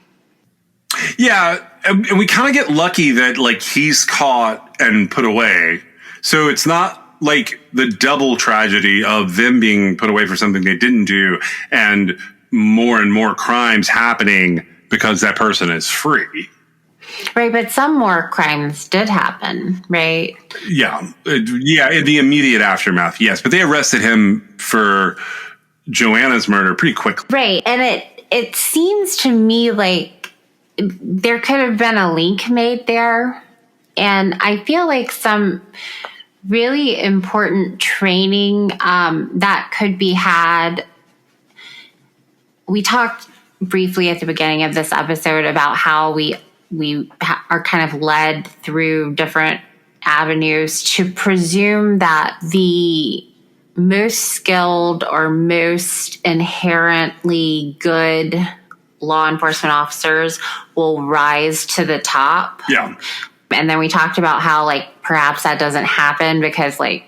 Yeah, and we kind of get lucky that like he's caught and put away. So it's not like the double tragedy of them being put away for something they didn't do and more crimes happening because that person is free. Right, but some more crimes did happen, right? Yeah, in the immediate aftermath, yes. But they arrested him for Joanna's murder pretty quickly. Right, and it seems to me like there could have been a link made there. And I feel like some really important training that could be had. We talked briefly at the beginning of this episode about how we are kind of led through different avenues to presume that the most skilled or most inherently good law enforcement officers will rise to the top. Yeah. And then we talked about how like perhaps that doesn't happen because like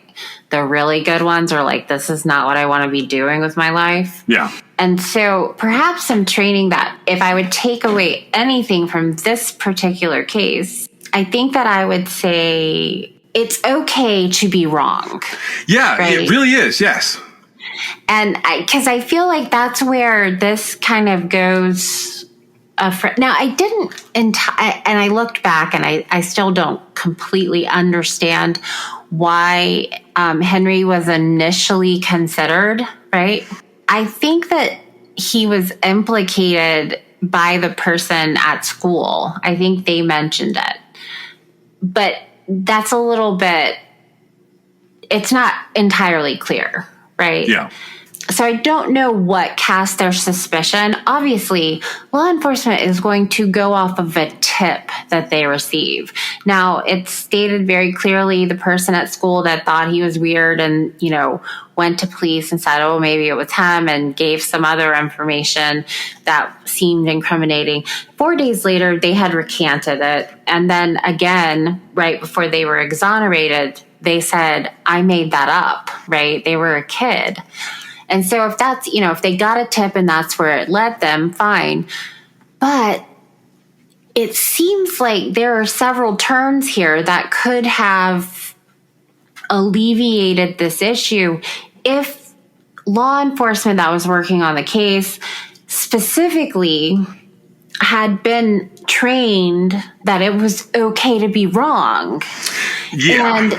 the really good ones are like, this is not what I want to be doing with my life. Yeah. And so perhaps I'm training that if I would take away anything from this particular case, I think that I would say it's okay to be wrong. Yeah, right? It really is. Yes. And because I feel like that's where this kind of goes. Now, I didn't, and I looked back and I still don't completely understand why Henry was initially considered, right? I think that he was implicated by the person at school. I think they mentioned it. But that's a little bit, it's not entirely clear, right? Yeah. So I don't know what cast their suspicion. Obviously, law enforcement is going to go off of a tip that they receive. Now, it's stated very clearly the person at school that thought he was weird and, you know, went to police and said, oh, maybe it was him, and gave some other information that seemed incriminating. 4 days later, they had recanted it. And then again, right before they were exonerated, they said, I made that up, right? They were a kid. And so if that's, you know, if they got a tip and that's where it led them, fine. But it seems like there are several turns here that could have alleviated this issue if law enforcement that was working on the case specifically had been trained that it was okay to be wrong. Yeah.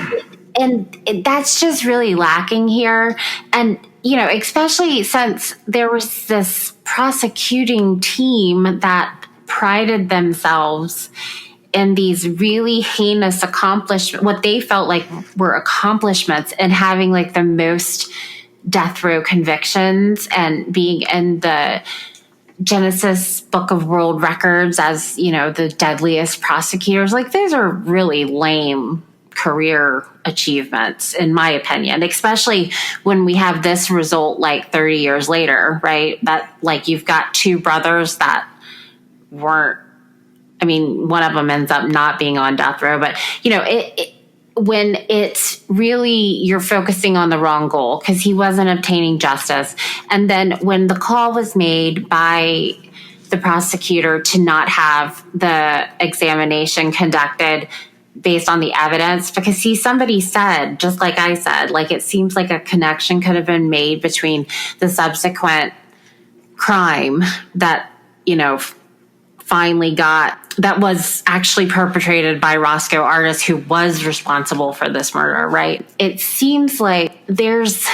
And that's just really lacking here. And, you know, especially since there was this prosecuting team that prided themselves in these really heinous accomplishments, what they felt like were accomplishments, and having like the most death row convictions and being in the Genesis Book of World Records as, you know, the deadliest prosecutors. Like, those are really lame career achievements, in my opinion, especially when we have this result like 30 years later, right? That like you've got two brothers that weren't, I mean, one of them ends up not being on death row, but you know, when it's really, you're focusing on the wrong goal because he wasn't obtaining justice. And then when the call was made by the prosecutor to not have the examination conducted based on the evidence, because somebody said, just like I said, like it seems like a connection could have been made between the subsequent crime that, you know, finally that was actually perpetrated by Roscoe Artis, who was responsible for this murder, right? It seems like there's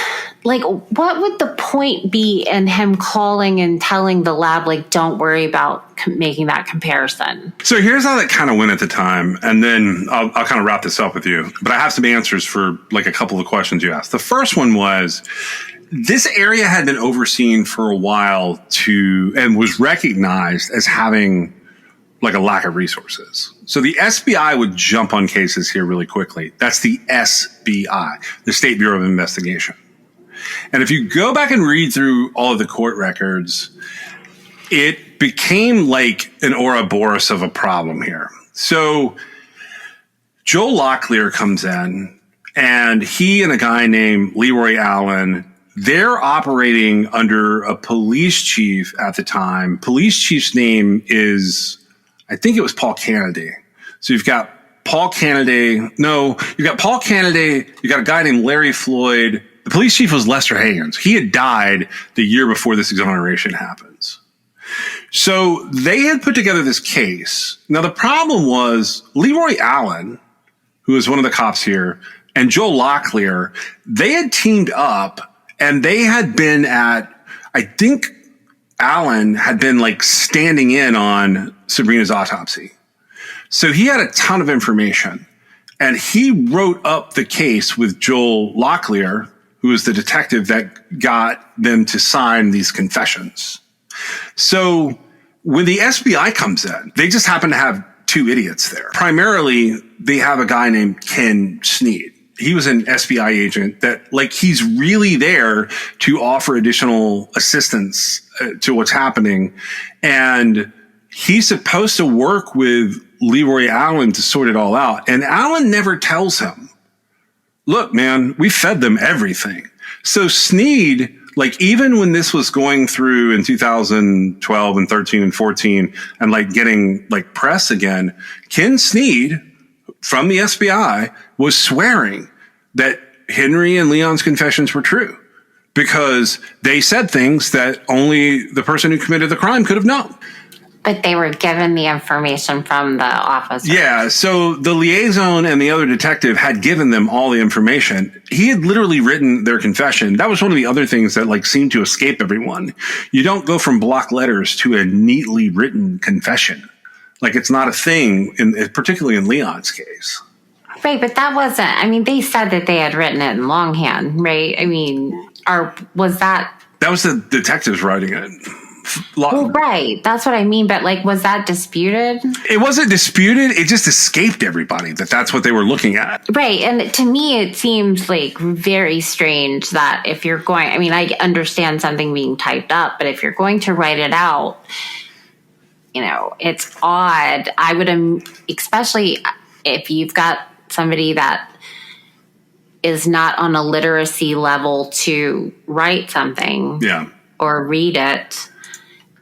like, what would the point be in him calling and telling the lab, like, don't worry about making that comparison? So here's how that kind of went at the time. And then I'll kind of wrap this up with you. But I have some answers for like a couple of questions you asked. The first one was, this area had been overseen for a while and was recognized as having like a lack of resources. So the SBI would jump on cases here really quickly. That's the SBI, the State Bureau of Investigation. And if you go back and read through all of the court records, it became like an Ouroboros of a problem here. So Joel Locklear comes in, and he and a guy named Leroy Allen, they're operating under a police chief at the time. Police chief's name is, I think it was Paul Kennedy. So you've got Paul Kennedy. No, you've got Paul Kennedy. You've got a guy named Larry Floyd. The police chief was Lester Higgins. He had died the year before this exoneration happens. So they had put together this case. Now, the problem was Leroy Allen, who was one of the cops here, and Joel Locklear, they had teamed up, and they had been at, I think Allen had been like standing in on Sabrina's autopsy. So he had a ton of information, and he wrote up the case with Joel Locklear, who was the detective that got them to sign these confessions. So when the SBI comes in, they just happen to have two idiots there. Primarily, they have a guy named Ken Sneed. he was an SBI agent that like he's really there to offer additional assistance to what's happening. And he's supposed to work with Leroy Allen to sort it all out. And Allen never tells him, look, man, we fed them everything. So Snead, like even when this was going through in 2012 and 13 and 14 and like getting like press again, Ken Snead from the SBI was swearing that Henry and Leon's confessions were true because they said things that only the person who committed the crime could have known. But they were given the information from the officer. Yeah, so the liaison and the other detective had given them all the information. He had literally written their confession. That was one of the other things that like seemed to escape everyone. You don't go from block letters to a neatly written confession. Like it's not a thing, particularly in Leon's case. Right, but that wasn't, I mean, they said that they had written it in longhand, right? I mean, or was that... That was the detectives writing it. Well, right. That's what I mean. But like, was that disputed? It wasn't disputed. It just escaped everybody that that's what they were looking at. Right. And to me, it seems like very strange that if you're going, I mean, I understand something being typed up, but if you're going to write it out, you know, it's odd. I would, especially if you've got somebody that is not on a literacy level to write something or read it.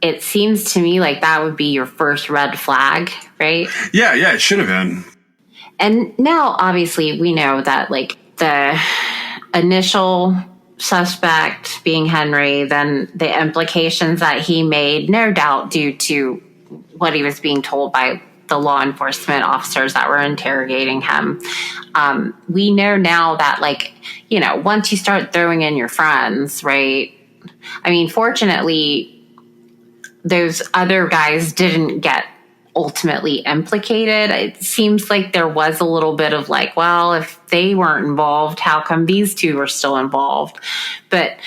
It seems to me like that would be your first red flag, right? Yeah, it should have been. And now, obviously, we know that, like, the initial suspect being Henry, then the implications that he made, no doubt due to what he was being told by the law enforcement officers that were interrogating him. We know now that, like, you know, once you start throwing in your friends, right? I mean, fortunately, those other guys didn't get ultimately implicated. It seems like there was a little bit of like, well, if they weren't involved, how come these two are still involved? But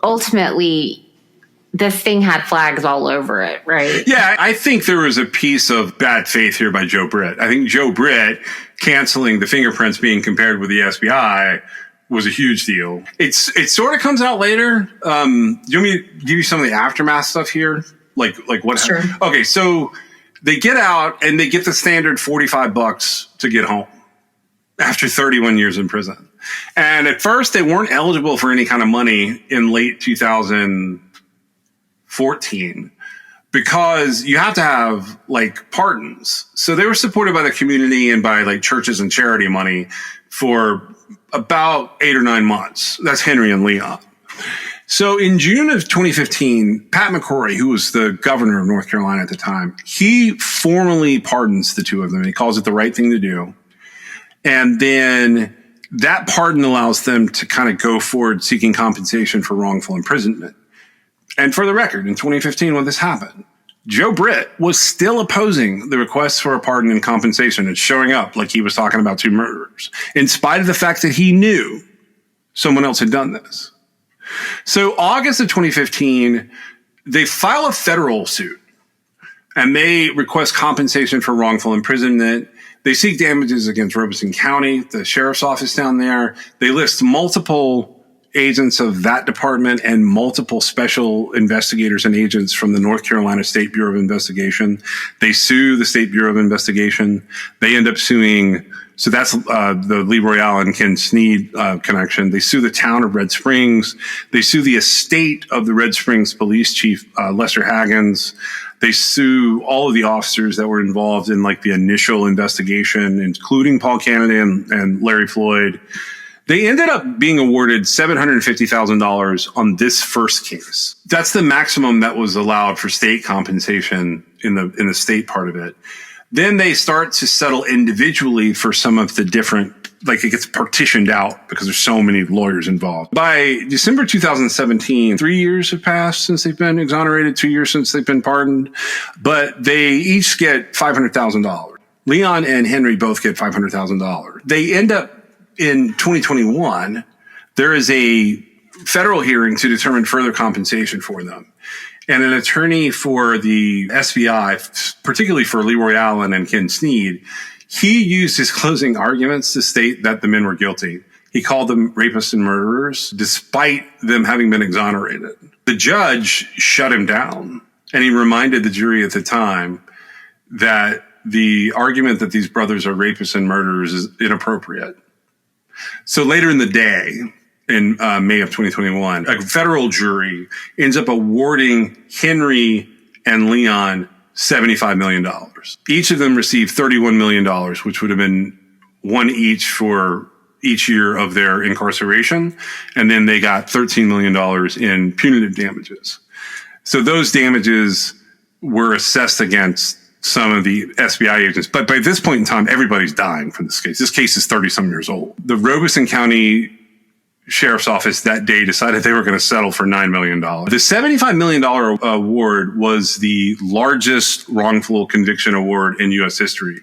ultimately, this thing had flags all over it, right? Yeah, I think there was a piece of bad faith here by Joe Britt. I think Joe Britt canceling the fingerprints being compared with the SBI was a huge deal. It sort of comes out later. Do you want me to give you some of the aftermath stuff here? Like what? Sure. Okay, so they get out and they get the standard $45 to get home after 31 years in prison. And at first they weren't eligible for any kind of money in late 2014 because you have to have like pardons. So they were supported by the community and by like churches and charity money for about 8 or 9 months. That's Henry and Leon. So in June of 2015, Pat McCrory, who was the governor of North Carolina at the time, he formally pardons the two of them. He calls it the right thing to do. And then that pardon allows them to kind of go forward seeking compensation for wrongful imprisonment. And for the record, in 2015, when this happened, Joe Britt was still opposing the request for a pardon and compensation and showing up like he was talking about 2 murderers, in spite of the fact that he knew someone else had done this. So August of 2015, they file a federal suit and they request compensation for wrongful imprisonment. They seek damages against Robeson County, the sheriff's office down there. They list multiple agents of that department and multiple special investigators and agents from the North Carolina State Bureau of Investigation. They sue the State Bureau of Investigation. They end up suing. So that's the Leroy Allen, Ken Snead connection. They sue the town of Red Springs. They sue the estate of the Red Springs police chief, Lester Haggins. They sue all of the officers that were involved in like the initial investigation, including Paul Kennedy and Larry Floyd. They ended up being awarded $750,000 on this first case. That's the maximum that was allowed for state compensation in the state part of it. Then they start to settle individually for some of the different, like it gets partitioned out because there's so many lawyers involved. By December 2017, 3 years have passed since they've been exonerated, 2 years since they've been pardoned, but they each get $500,000. Leon and Henry both get $500,000. They end up in 2021, there is a federal hearing to determine further compensation for them. And an attorney for the SBI, particularly for Leroy Allen and Ken Snead, He used his closing arguments to state that the men were guilty. He called them rapists and murderers, despite them having been exonerated. The judge shut him down, and he reminded the jury at the time that the argument that these brothers are rapists and murderers is inappropriate. So later in the day, in May of 2021, a federal jury ends up awarding Henry and Leon $75 million. Each of them received $31 million, which would have been one each for each year of their incarceration. And then they got $13 million in punitive damages. So those damages were assessed against some of the SBI agents. But by this point in time, everybody's dying from this case. This case is 30-some years old. The Robeson County Sheriff's Office that day decided they were going to settle for $9 million. The $75 million award was the largest wrongful conviction award in U.S. history.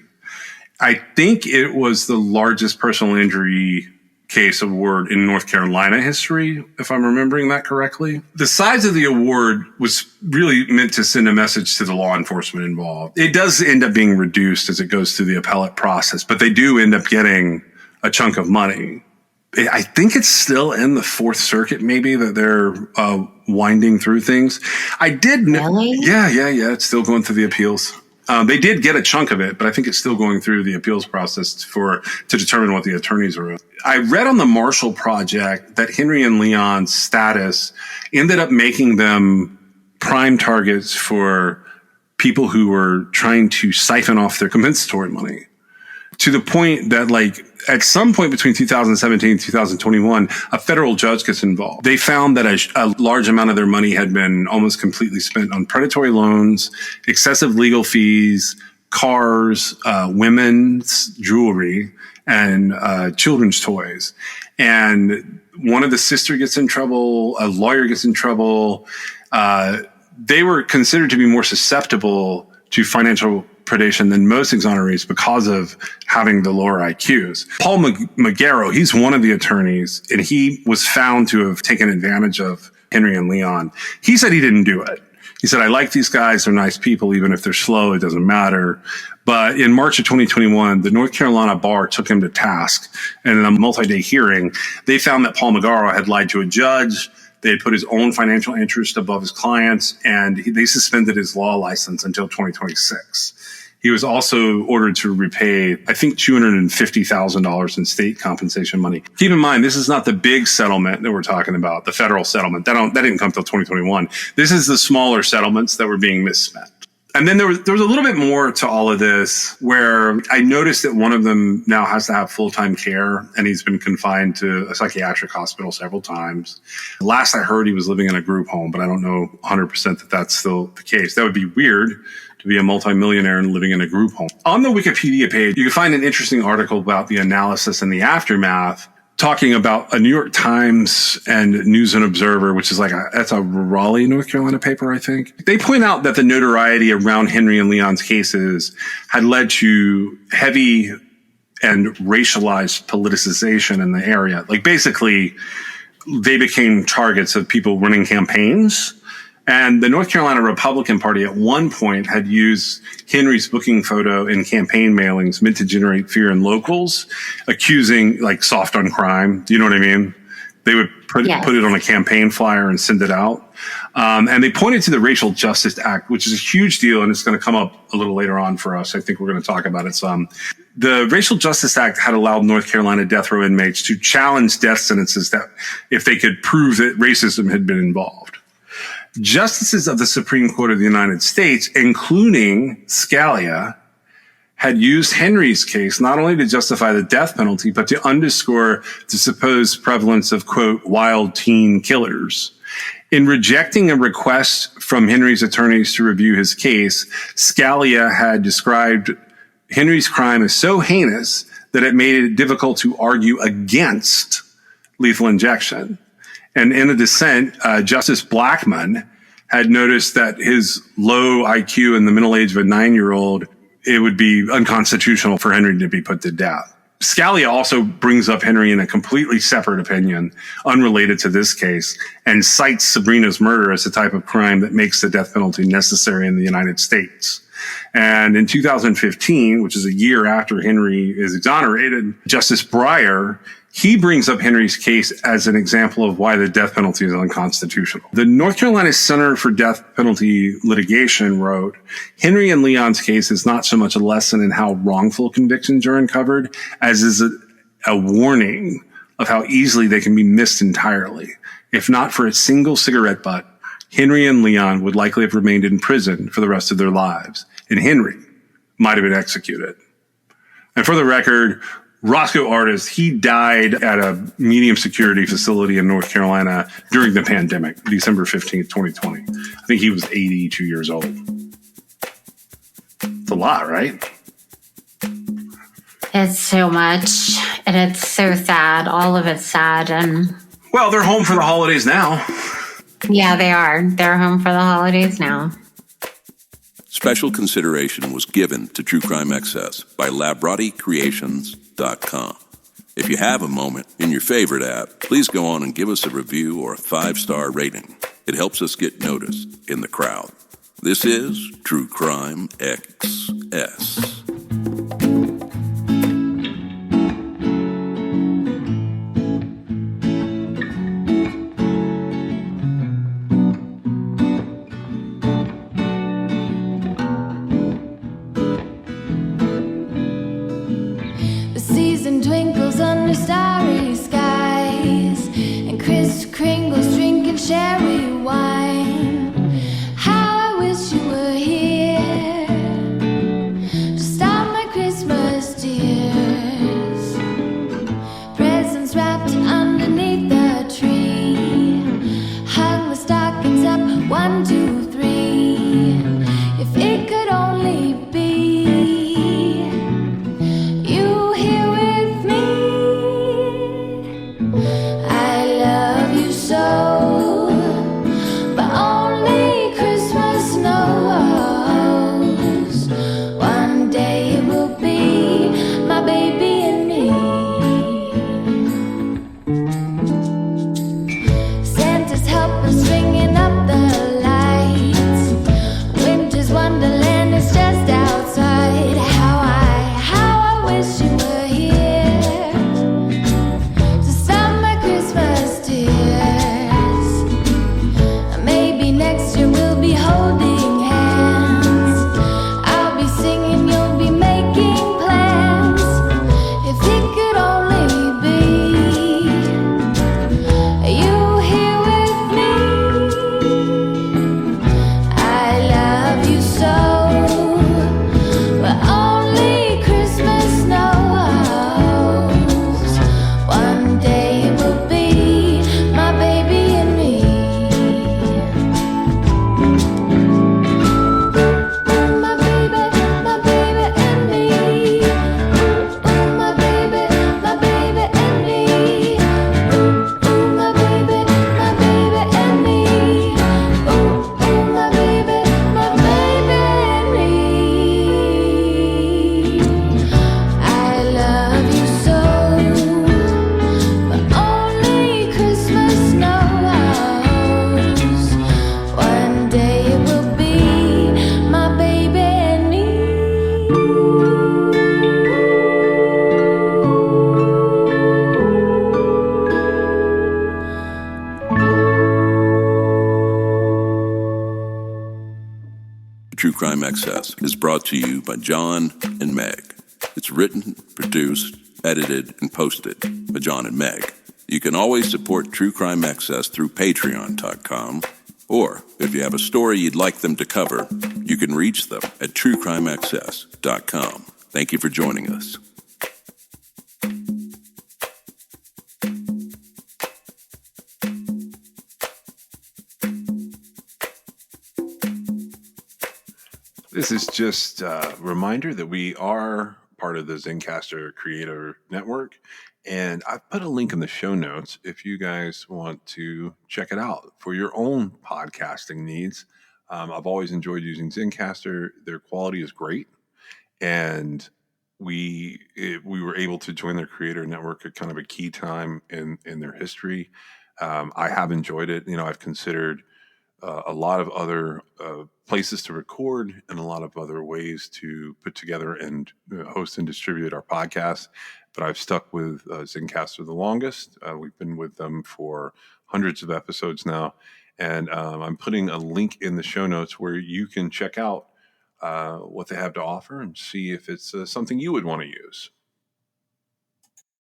I think it was the largest personal injury case award in North Carolina history, if I'm remembering that correctly. The size of the award was really meant to send a message to the law enforcement involved. It does end up being reduced as it goes through the appellate process, but they do end up getting a chunk of money. I think it's still in the Fourth Circuit, maybe, that they're winding through things. I did know. Really? Yeah. It's still going through the appeals. They did get a chunk of it, but I think it's still going through the appeals process to determine what the attorneys are. I read on the Marshall Project that Henry and Leon's status ended up making them prime targets for people who were trying to siphon off their compensatory money, to the point that, like, at some point between 2017 and 2021, a federal judge gets involved. They found that a large amount of their money had been almost completely spent on predatory loans, excessive legal fees, cars, women's jewelry, and children's toys. And one of the sister gets in trouble, a lawyer gets in trouble. They were considered to be more susceptible to financial predation than most exonerees because of having the lower IQs. Paul Magaro, he's one of the attorneys, and he was found to have taken advantage of Henry and Leon. He said he didn't do it. He said, I like these guys. They're nice people. Even if they're slow, it doesn't matter. But in March of 2021, the North Carolina bar took him to task. And in a multi-day hearing, they found that Paul Magaro had lied to a judge. They had put his own financial interest above his clients, and they suspended his law license until 2026. He was also ordered to repay, I think, $250,000 in state compensation money. Keep in mind, this is not the big settlement that we're talking about, the federal settlement. That didn't come until 2021. This is the smaller settlements that were being misspent. And then there was a little bit more to all of this, where I noticed that one of them now has to have full-time care, and he's been confined to a psychiatric hospital several times. Last I heard, he was living in a group home, but I don't know 100% that that's still the case. That would be weird, to be a multimillionaire and living in a group home. On the Wikipedia page, you can find an interesting article about the analysis and the aftermath, talking about a New York Times and News and Observer, which is that's a Raleigh, North Carolina paper, I think. They point out that the notoriety around Henry and Leon's cases had led to heavy and racialized politicization in the area. Like, basically, they became targets of people running campaigns. And the North Carolina Republican Party at one point had used Henry's booking photo in campaign mailings meant to generate fear in locals, accusing, like, soft on crime. Do you know what I mean? They would put it on a campaign flyer and send it out. And they pointed to the Racial Justice Act, which is a huge deal, and it's going to come up a little later on for us. I think we're going to talk about it some. The Racial Justice Act had allowed North Carolina death row inmates to challenge death sentences that if they could prove that racism had been involved. Justices of the Supreme Court of the United States, including Scalia, had used Henry's case not only to justify the death penalty, but to underscore the supposed prevalence of, quote, wild teen killers. In rejecting a request from Henry's attorneys to review his case, Scalia had described Henry's crime as so heinous that it made it difficult to argue against lethal injection. And in a dissent, Justice Blackmun had noticed that his low IQ and the mental age of a 9-year-old, it would be unconstitutional for Henry to be put to death. Scalia also brings up Henry in a completely separate opinion, unrelated to this case, and cites Sabrina's murder as the type of crime that makes the death penalty necessary in the United States. And in 2015, which is a year after Henry is exonerated, Justice Breyer, he brings up Henry's case as an example of why the death penalty is unconstitutional. The North Carolina Center for Death Penalty Litigation wrote, Henry and Leon's case is not so much a lesson in how wrongful convictions are uncovered as is a warning of how easily they can be missed entirely. If not for a single cigarette butt, Henry and Leon would likely have remained in prison for the rest of their lives, and Henry might have been executed. And for the record, Roscoe Artist, he died at a medium security facility in North Carolina during the pandemic, December 15th, 2020. I think he was 82 years old. It's a lot, right? It's so much, and it's so sad. All of it's sad, and well, they're home for the holidays now. Yeah, they are. They're home for the holidays now. Special consideration was given to True Crime Excess by LabrottieCreations.com. If you have a moment in your favorite app, please go on and give us a review or a 5-star rating. It helps us get noticed in the crowd. This is True Crime XS. Twinkles under starry skies, and Kris Kringle's drinking cherry wine. How I wish you were here to stop my Christmas tears. Presents wrapped underneath the tree, hung the stockings up 1, 2, 3. If it could only be True Crime Excess is brought to you by John and Meg. It's written, produced, edited, and posted by John and Meg. You can always support True Crime Excess through Patreon.com, or if you have a story you'd like them to cover, you can reach them at TrueCrimeAccess.com. Thank you for joining us. This is just a reminder that we are part of the Zencastr Creator Network, and I've put a link in the show notes if you guys want to check it out for your own podcasting needs. I've always enjoyed using Zencastr. Their quality is great, and we were able to join their creator network at kind of a key time in their history. I have enjoyed it. I've considered a lot of other places to record and a lot of other ways to put together and host and distribute our podcast. But I've stuck with Zencastr the longest. We've been with them for hundreds of episodes now. And I'm putting a link in the show notes where you can check out what they have to offer and see if it's something you would want to use.